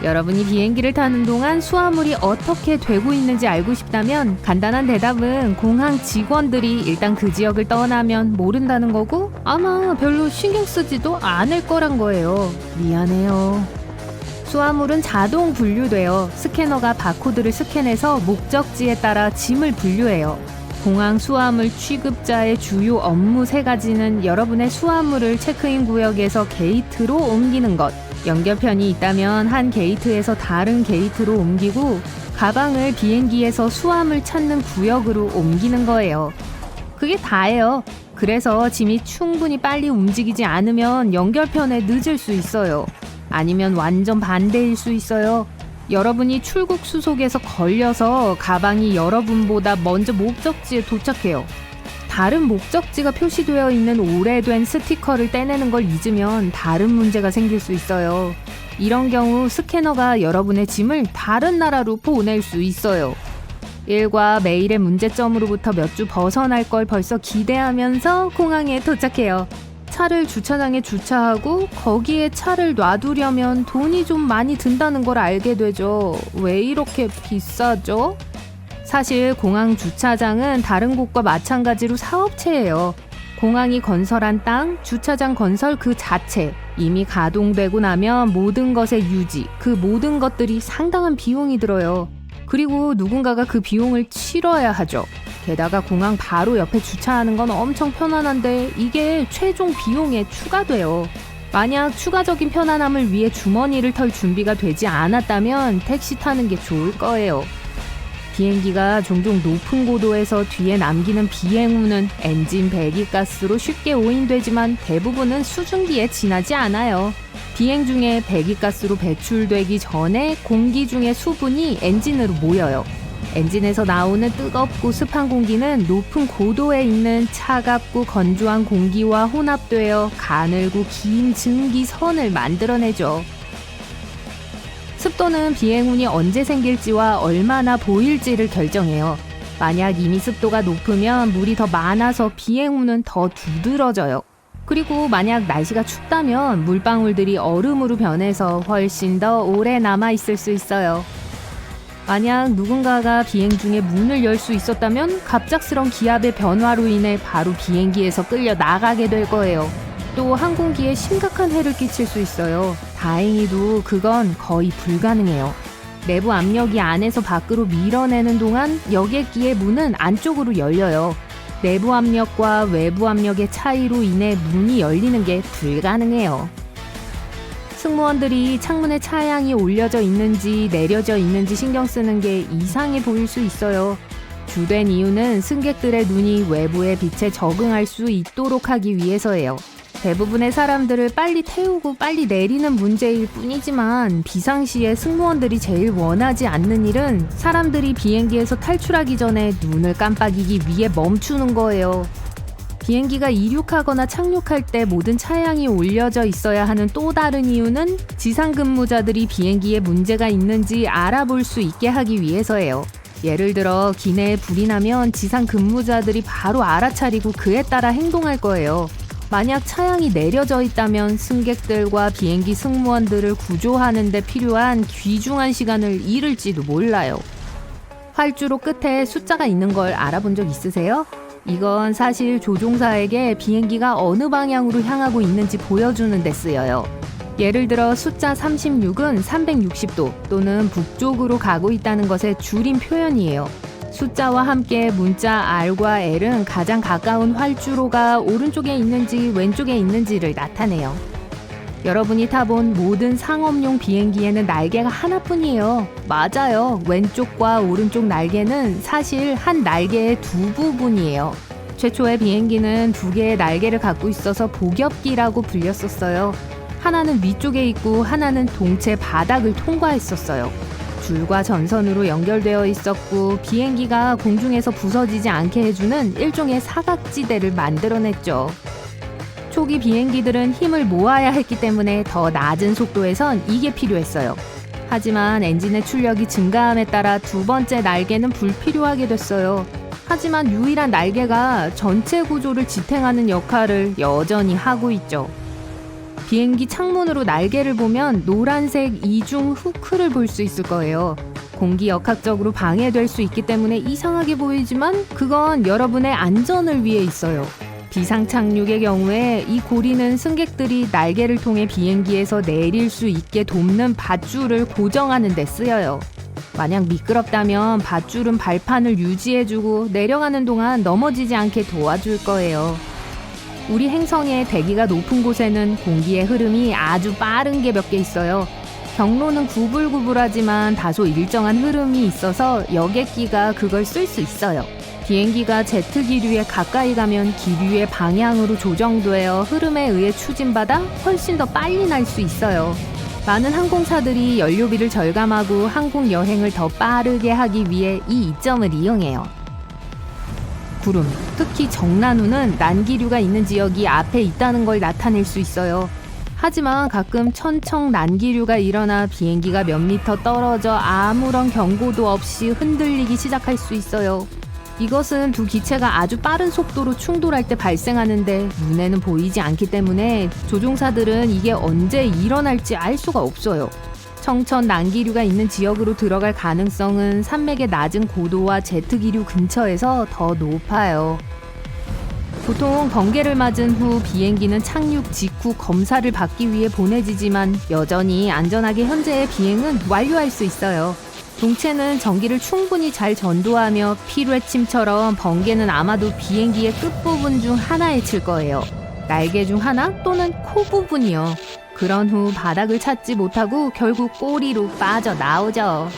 여러분이 비행기를 타는 동안 수화물이 어떻게 되고 있는지 알고 싶다면 간단한 대답은 공항 직원들이 일단 그 지역을 떠나면 모른다는 거고 아마 별로 신경 쓰지도 않을 거란 거예요. 미안해요. 수화물은 자동 분류되어 스캐너가 바코드를 스캔해서 목적지에 따라 짐을 분류해요. 공항 수화물 취급자의 주요 업무 3가지는 여러분의 수화물을 체크인 구역에서 게이트로 옮기는 것, 연결편이 있다면 한 게이트에서 다른 게이트로 옮기고 가방을 비행기에서 수화물 찾는 구역으로 옮기는 거예요. 그게 다예요. 그래서 짐이 충분히 빨리 움직이지 않으면 연결편에 늦을 수 있어요. 아니면 완전 반대일 수 있어요. 여러분이 출국 수속에서 걸려서 가방이 여러분보다 먼저 목적지에 도착해요. 다른 목적지가 표시되어 있는 오래된 스티커를 떼내는 걸 잊으면 다른 문제가 생길 수 있어요. 이런 경우 스캐너가 여러분의 짐을 다른 나라로 보낼 수 있어요. 일과 매일의 문제점으로부터 몇 주 벗어날 걸 벌써 기대하면서 공항에 도착해요. 차를 주차장에 주차하고 거기에 차를 놔두려면 돈이 좀 많이 든다는 걸 알게 되죠. 왜 이렇게 비싸죠? 사실 공항 주차장은 다른 곳과 마찬가지로 사업체예요. 공항이 건설한 땅, 주차장 건설 그 자체, 이미 가동되고 나면 모든 것의 유지, 그 모든 것들이 상당한 비용이 들어요. 그리고 누군가가 그 비용을 치러야 하죠. 게다가 공항 바로 옆에 주차하는 건 엄청 편안한데 이게 최종 비용에 추가돼요. 만약 추가적인 편안함을 위해 주머니를 털 준비가 되지 않았다면 택시 타는 게 좋을 거예요. 비행기가 종종 높은 고도에서 뒤에 남기는 비행운은 엔진 배기가스로 쉽게 오인되지만 대부분은 수증기에 지나지 않아요. 비행 중에 배기가스로 배출되기 전에 공기 중의 수분이 엔진으로 모여요. 엔진에서 나오는 뜨겁고 습한 공기는 높은 고도에 있는 차갑고 건조한 공기와 혼합되어 가늘고 긴 증기선을 만들어내죠. 습도는 비행운이 언제 생길지와 얼마나 보일지를 결정해요. 만약 이미 습도가 높으면 물이 더 많아서 비행운은 더 두드러져요. 그리고 만약 날씨가 춥다면 물방울들이 얼음으로 변해서 훨씬 더 오래 남아있을 수 있어요. 만약 누군가가 비행 중에 문을 열 수 있었다면 갑작스런 기압의 변화로 인해 바로 비행기에서 끌려 나가게 될 거예요. 또 항공기에 심각한 해를 끼칠 수 있어요. 다행히도 그건 거의 불가능해요. 내부 압력이 안에서 밖으로 밀어내는 동안 여객기의 문은 안쪽으로 열려요. 내부 압력과 외부 압력의 차이로 인해 문이 열리는 게 불가능해요. 승무원들이 창문에 차양이 올려져 있는지 내려져 있는지 신경 쓰는 게 이상해 보일 수 있어요. 주된 이유는 승객들의 눈이 외부의 빛에 적응할 수 있도록 하기 위해서예요. 대부분의 사람들을 빨리 태우고 빨리 내리는 문제일 뿐이지만 비상시에 승무원들이 제일 원하지 않는 일은 사람들이 비행기에서 탈출하기 전에 눈을 깜빡이기 위해 멈추는 거예요. 비행기가 이륙하거나 착륙할 때 모든 차양이 올려져 있어야 하는 또 다른 이유는 지상 근무자들이 비행기에 문제가 있는지 알아볼 수 있게 하기 위해서예요. 예를 들어 기내에 불이 나면 지상 근무자들이 바로 알아차리고 그에 따라 행동할 거예요. 만약 차양이 내려져 있다면 승객들과 비행기 승무원들을 구조하는 데 필요한 귀중한 시간을 잃을지도 몰라요. 활주로 끝에 숫자가 있는 걸 알아본 적 있으세요? 이건 사실 조종사에게 비행기가 어느 방향으로 향하고 있는지 보여주는 데 쓰여요. 예를 들어 숫자 36은 360도 또는 북쪽으로 가고 있다는 것의 줄임 표현이에요. 숫자와 함께 문자 R과 L은 가장 가까운 활주로가 오른쪽에 있는지 왼쪽에 있는지를 나타내요. 여러분이 타본 모든 상업용 비행기에는 날개가 하나뿐이에요. 맞아요. 왼쪽과 오른쪽 날개는 사실 한 날개의 두 부분이에요. 최초의 비행기는 두 개의 날개를 갖고 있어서 복엽기라고 불렸었어요. 하나는 위쪽에 있고 하나는 동체 바닥을 통과했었어요. 줄과 전선으로 연결되어 있었고 비행기가 공중에서 부서지지 않게 해주는 일종의 사각지대를 만들어냈죠. 초기 비행기들은 힘을 모아야 했기 때문에 더 낮은 속도에선 이게 필요했어요. 하지만 엔진의 출력이 증가함에 따라 두 번째 날개는 불필요하게 됐어요. 하지만 유일한 날개가 전체 구조를 지탱하는 역할을 여전히 하고 있죠. 비행기 창문으로 날개를 보면 노란색 이중 후크를 볼 수 있을 거예요. 공기 역학적으로 방해될 수 있기 때문에 이상하게 보이지만 그건 여러분의 안전을 위해 있어요. 비상 착륙의 경우에 이 고리는 승객들이 날개를 통해 비행기에서 내릴 수 있게 돕는 밧줄을 고정하는 데 쓰여요. 만약 미끄럽다면 밧줄은 발판을 유지해주고 내려가는 동안 넘어지지 않게 도와줄 거예요. 우리 행성의 대기가 높은 곳에는 공기의 흐름이 아주 빠른 게 몇 개 있어요. 경로는 구불구불하지만 다소 일정한 흐름이 있어서 여객기가 그걸 쓸 수 있어요. 비행기가 제트 기류에 가까이 가면 기류의 방향으로 조정되어 흐름에 의해 추진받아 훨씬 더 빨리 날 수 있어요. 많은 항공사들이 연료비를 절감하고 항공 여행을 더 빠르게 하기 위해 이 이점을 이용해요. 구름, 특히 정난우는 난기류가 있는 지역이 앞에 있다는 걸 나타낼 수 있어요. 하지만 가끔 천청 난기류가 일어나 비행기가 몇 미터 떨어져 아무런 경고도 없이 흔들리기 시작할 수 있어요. 이것은 두 기체가 아주 빠른 속도로 충돌할 때 발생하는데 눈에는 보이지 않기 때문에 조종사들은 이게 언제 일어날지 알 수가 없어요. 청천 난기류가 있는 지역으로 들어갈 가능성은 산맥의 낮은 고도와 제트기류 근처에서 더 높아요. 보통 번개를 맞은 후 비행기는 착륙 직후 검사를 받기 위해 보내지지만 여전히 안전하게 현재의 비행은 완료할 수 있어요. 동체는 전기를 충분히 잘 전도하며 피뢰침처럼 번개는 아마도 비행기의 끝부분 중 하나에 칠 거예요. 날개 중 하나 또는 코 부분이요. 그런 후 바닥을 찾지 못하고 결국 꼬리로 빠져나오죠.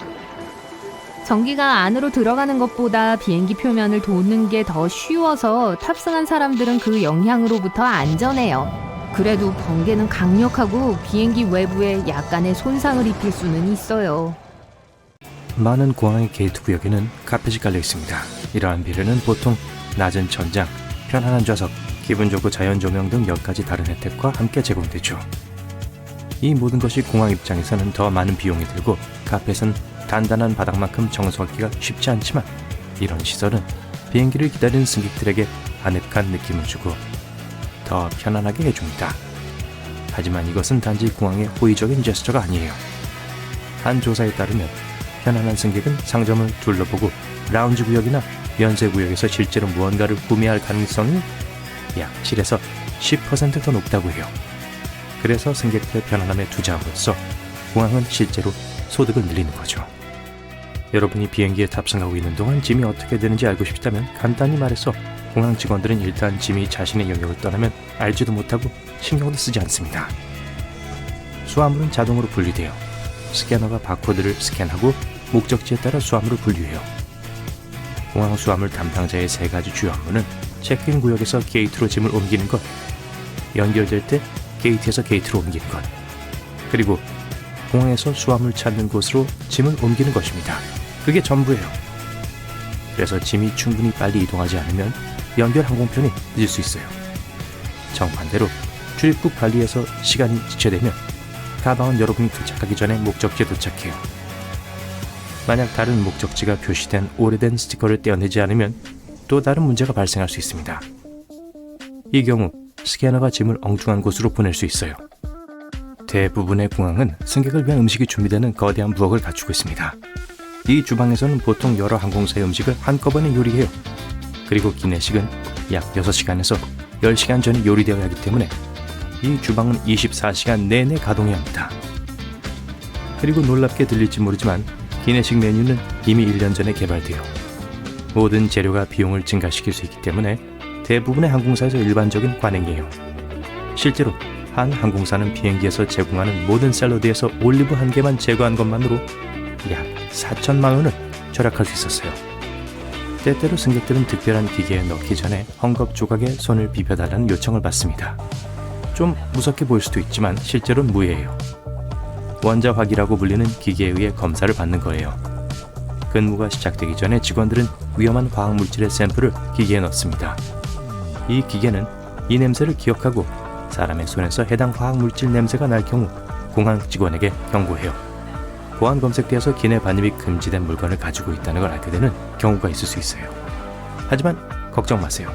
전기가 안으로 들어가는 것보다 비행기 표면을 도는 게 더 쉬워서 탑승한 사람들은 그 영향으로부터 안전해요. 그래도 번개는 강력하고 비행기 외부에 약간의 손상을 입힐 수는 있어요. 많은 공항의 게이트 구역에는 카펫이 깔려 있습니다. 이러한 비례는 보통 낮은 천장, 편안한 좌석, 기분 좋고 자연 조명 등 몇 가지 다른 혜택과 함께 제공되죠. 이 모든 것이 공항 입장에서는 더 많은 비용이 들고 카펫은 단단한 바닥만큼 청소하기가 쉽지 않지만 이런 시설은 비행기를 기다리는 승객들에게 아늑한 느낌을 주고 더 편안하게 해줍니다. 하지만 이것은 단지 공항의 호의적인 제스처가 아니에요. 한 조사에 따르면 편안한 승객은 상점을 둘러보고 라운지 구역이나 면세 구역에서 실제로 무언가를 구매할 가능성이 약 7에서 10% 더 높다고 해요. 그래서 승객들의 편안함에 투자함으로써 공항은 실제로 소득을 늘리는 거죠. 여러분이 비행기에 탑승하고 있는 동안 짐이 어떻게 되는지 알고 싶다면 간단히 말해서 공항 직원들은 일단 짐이 자신의 영역을 떠나면 알지도 못하고 신경도 쓰지 않습니다. 수화물은 자동으로 분리되어 스캐너가 바코드를 스캔하고 목적지에 따라 수화물을 분류해요. 공항 수화물 담당자의 세 가지 주요 업무는 체크인 구역에서 게이트로 짐을 옮기는 것, 연결될 때 게이트에서 게이트로 옮기는 것, 그리고 공항에서 수화물 찾는 곳으로 짐을 옮기는 것입니다. 그게 전부예요. 그래서 짐이 충분히 빨리 이동하지 않으면 연결 항공편이 늦을 수 있어요. 정반대로 출입국 관리에서 시간이 지체되면 가방은 여러분이 도착하기 전에 목적지에 도착해요. 만약 다른 목적지가 표시된 오래된 스티커를 떼어내지 않으면 또 다른 문제가 발생할 수 있습니다. 이 경우 스캐너가 짐을 엉뚱한 곳으로 보낼 수 있어요. 대부분의 공항은 승객을 위한 음식이 준비되는 거대한 부엌을 갖추고 있습니다. 이 주방에서는 보통 여러 항공사의 음식을 한꺼번에 요리해요. 그리고 기내식은 약 6시간에서 10시간 전에 요리되어야 하기 때문에 이 주방은 24시간 내내 가동해야 합니다. 그리고 놀랍게 들릴지 모르지만 기내식 메뉴는 이미 1년 전에 개발되어 모든 재료가 비용을 증가시킬 수 있기 때문에 대부분의 항공사에서 일반적인 관행이에요. 실제로 한 항공사는 비행기에서 제공하는 모든 샐러드에서 올리브 한 개만 제거한 것만으로 약 4천만 원을 절약할 수 있었어요. 때때로 승객들은 특별한 기계에 넣기 전에 헝겊 조각에 손을 비벼달라는 요청을 받습니다. 좀 무섭게 보일 수도 있지만 실제로는 무해예요. 원자화기라고 불리는 기계에 의해 검사를 받는 거예요. 근무가 시작되기 전에 직원들은 위험한 화학물질의 샘플을 기계에 넣습니다. 이 기계는 이 냄새를 기억하고 사람의 손에서 해당 화학물질 냄새가 날 경우 공항 직원에게 경고해요. 보안 검색대에서 기내 반입이 금지된 물건을 가지고 있다는 걸 알게 되는 경우가 있을 수 있어요. 하지만 걱정 마세요.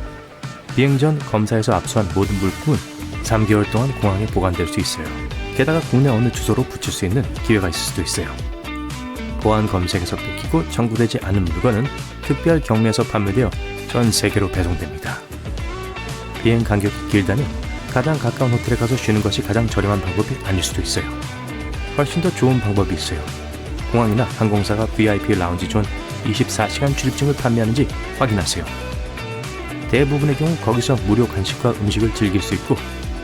비행 전 검사에서 압수한 모든 물품은 3개월 동안 공항에 보관될 수 있어요. 게다가 국내 어느 주소로 붙일 수 있는 기회가 있을 수도 있어요. 보안 검색에서 뺏기고 청구되지 않은 물건은 특별 경매에서 판매되어 전 세계로 배송됩니다. 비행 간격이 길다면 가장 가까운 호텔에 가서 쉬는 것이 가장 저렴한 방법이 아닐 수도 있어요. 훨씬 더 좋은 방법이 있어요. 공항이나 항공사가 VIP 라운지 존 24시간 출입증을 판매하는지 확인하세요. 대부분의 경우 거기서 무료 간식과 음식을 즐길 수 있고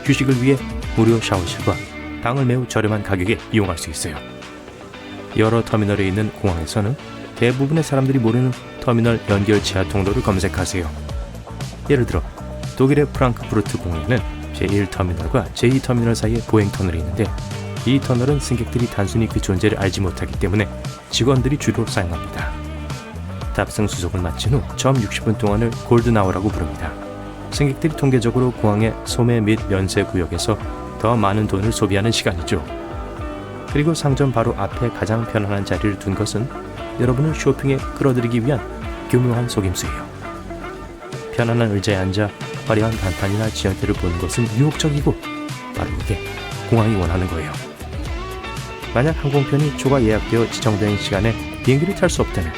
휴식을 위해 무료 샤워실과 방을 매우 저렴한 가격에 이용할 수 있어요. 여러 터미널에 있는 공항에서는 대부분의 사람들이 모르는 터미널 연결 지하 통로를 검색하세요. 예를 들어 독일의 프랑크푸르트 공항에는 제1터미널과 제2터미널 사이에 보행 터널이 있는데 이 터널은 승객들이 단순히 그 존재를 알지 못하기 때문에 직원들이 주로 사용합니다. 탑승 수속을 마친 후 점 60분 동안을 골든아워라고 부릅니다. 승객들이 통계적으로 공항의 소매 및 면세 구역에서 더 많은 돈을 소비하는 시간이죠. 그리고 상점 바로 앞에 가장 편안한 자리를 둔 것은 여러분을 쇼핑에 끌어들이기 위한 교묘한 속임수예요. 편안한 의자에 앉아 화려한 간판이나 지연대를 보는 것은 유혹적이고 바로 그게 공항이 원하는 거예요. 만약 항공편이 초과 예약되어 지정된 시간에 비행기를 탈 수 없다면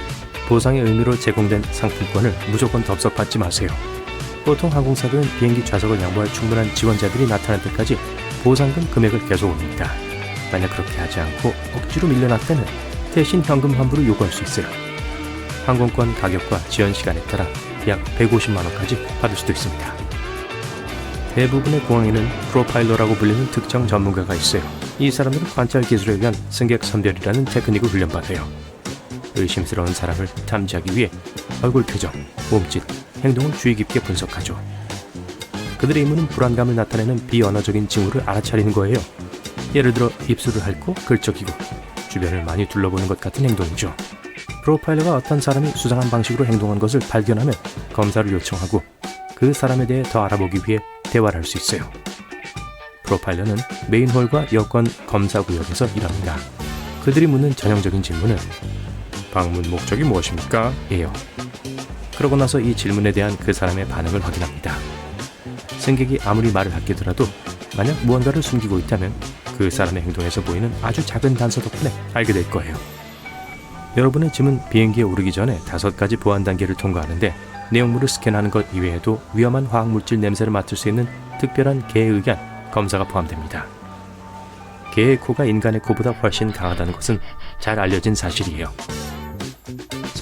보상의 의미로 제공된 상품권을 무조건 덥석받지 마세요. 보통 항공사들은 비행기 좌석을 양보할 충분한 지원자들이 나타날 때까지 보상금 금액을 계속 올립니다. 만약 그렇게 하지 않고 억지로 밀려났다면 대신 현금 환불을 요구할 수 있어요. 항공권 가격과 지연 시간에 따라 약 150만 원까지 받을 수도 있습니다. 대부분의 공항에는 프로파일러라고 불리는 특정 전문가가 있어요. 이 사람들은 관찰 기술에 의한 승객 선별이라는 테크닉을 훈련받아요. 의심스러운 사람을 탐지하기 위해 얼굴 표정, 몸짓, 행동을 주의 깊게 분석하죠. 그들의 임무는 불안감을 나타내는 비언어적인 징후를 알아차리는 거예요. 예를 들어 입술을 핥고 긁적이고 주변을 많이 둘러보는 것 같은 행동이죠. 프로파일러가 어떤 사람이 수상한 방식으로 행동한 것을 발견하면 검사를 요청하고 그 사람에 대해 더 알아보기 위해 대화를 할 수 있어요. 프로파일러는 메인홀과 여권 검사 구역에서 일합니다. 그들이 묻는 전형적인 질문은 방문 목적이 무엇입니까? 예요. 그러고 나서 이 질문에 대한 그 사람의 반응을 확인합니다. 승객이 아무리 말을 아끼더라도 만약 무언가를 숨기고 있다면 그 사람의 행동에서 보이는 아주 작은 단서 덕분에 알게 될 거예요. 여러분의 짐은 비행기에 오르기 전에 5가지 보안 단계를 통과하는데 내용물을 스캔하는 것 이외에도 위험한 화학물질 냄새를 맡을 수 있는 특별한 개에 의한 검사가 포함됩니다. 개의 코가 인간의 코보다 훨씬 강하다는 것은 잘 알려진 사실이에요.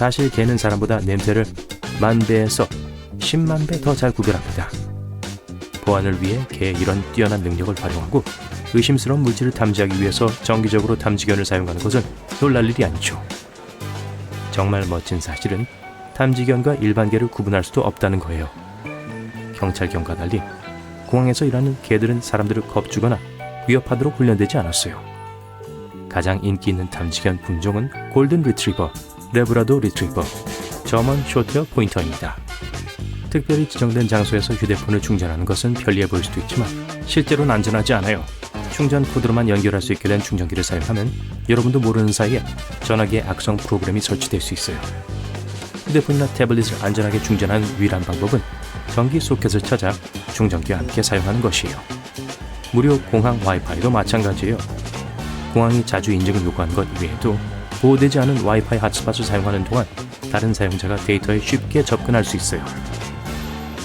사실 개는 사람보다 냄새를 10,000배에서 100,000배 더 잘 구별합니다. 보안을 위해 개의 이런 뛰어난 능력을 활용하고 의심스러운 물질을 탐지하기 위해서 정기적으로 탐지견을 사용하는 것은 놀랄 일이 아니죠. 정말 멋진 사실은 탐지견과 일반 개를 구분할 수도 없다는 거예요. 경찰견과 달리 공항에서 일하는 개들은 사람들을 겁주거나 위협하도록 훈련되지 않았어요. 가장 인기 있는 탐지견 품종은 골든 리트리버, 레브라도 리트리버, 저먼 쇼트헤어 포인터입니다. 특별히 지정된 장소에서 휴대폰을 충전하는 것은 편리해 보일 수도 있지만 실제로는 안전하지 않아요. 충전 코드로만 연결할 수 있게 된 충전기를 사용하면 여러분도 모르는 사이에 전화기에 악성 프로그램이 설치될 수 있어요. 휴대폰이나 태블릿을 안전하게 충전하는 유일한 방법은 전기 소켓을 찾아 충전기와 함께 사용하는 것이에요. 무료 공항 와이파이도 마찬가지예요. 공항이 자주 인증을 요구하는 것 이외에도 보호되지 않은 와이파이 핫스팟을 사용하는 동안 다른 사용자가 데이터에 쉽게 접근할 수 있어요.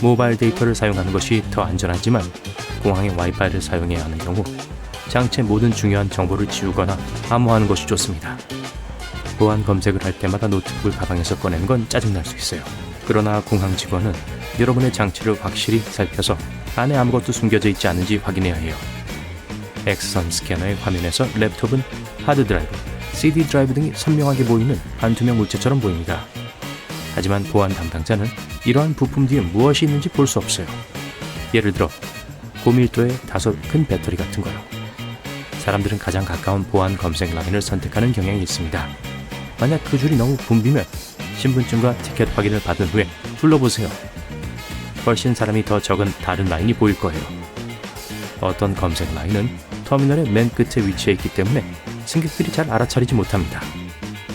모바일 데이터를 사용하는 것이 더 안전하지만 공항의 와이파이를 사용해야 하는 경우 장치의 모든 중요한 정보를 지우거나 암호하는 것이 좋습니다. 보안 검색을 할 때마다 노트북을 가방에서 꺼내는 건 짜증날 수 있어요. 그러나 공항 직원은 여러분의 장치를 확실히 살펴서 안에 아무것도 숨겨져 있지 않은지 확인해야 해요. X선 스캐너의 화면에서 랩톱은 하드드라이브, CD 드라이브 등이 선명하게 보이는 반투명 물체처럼 보입니다. 하지만 보안 담당자는 이러한 부품 뒤에 무엇이 있는지 볼 수 없어요. 예를 들어 고밀도의 다소 큰 배터리 같은 거요. 사람들은 가장 가까운 보안 검색 라인을 선택하는 경향이 있습니다. 만약 그 줄이 너무 붐비면 신분증과 티켓 확인을 받은 후에 둘러보세요. 훨씬 사람이 더 적은 다른 라인이 보일 거예요. 어떤 검색 라인은 터미널의 맨 끝에 위치해 있기 때문에 승객들이 잘 알아차리지 못합니다.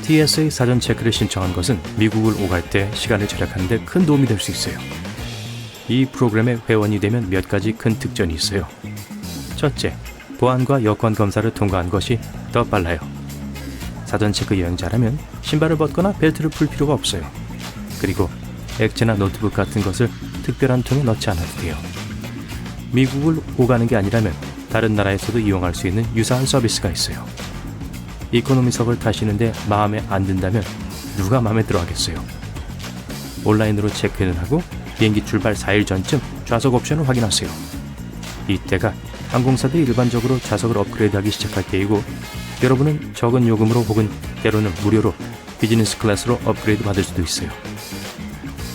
TSA 사전 체크를 신청한 것은 미국을 오갈 때 시간을 절약하는 데 큰 도움이 될 수 있어요. 이 프로그램의 회원이 되면 몇 가지 큰 특전이 있어요. 첫째, 보안과 여권 검사를 통과한 것이 더 빨라요. 사전 체크 여행자라면 신발을 벗거나 벨트를 풀 필요가 없어요. 그리고 액체나 노트북 같은 것을 특별한 통에 넣지 않아도 돼요. 미국을 오가는 게 아니라면 다른 나라에서도 이용할 수 있는 유사한 서비스가 있어요. 이코노미석을 타시는데 마음에 안 든다면 누가 마음에 들어 하겠어요. 온라인으로 체크인을 하고 비행기 출발 4일 전쯤 좌석 옵션을 확인하세요. 이때가 항공사들이 일반적으로 좌석을 업그레이드하기 시작할 때이고 여러분은 적은 요금으로 혹은 때로는 무료로 비즈니스 클래스로 업그레이드 받을 수도 있어요.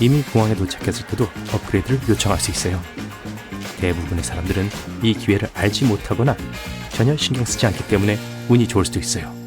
이미 공항에 도착했을 때도 업그레이드를 요청할 수 있어요. 대부분의 사람들은 이 기회를 알지 못하거나 전혀 신경 쓰지 않기 때문에 운이 좋을 수도 있어요.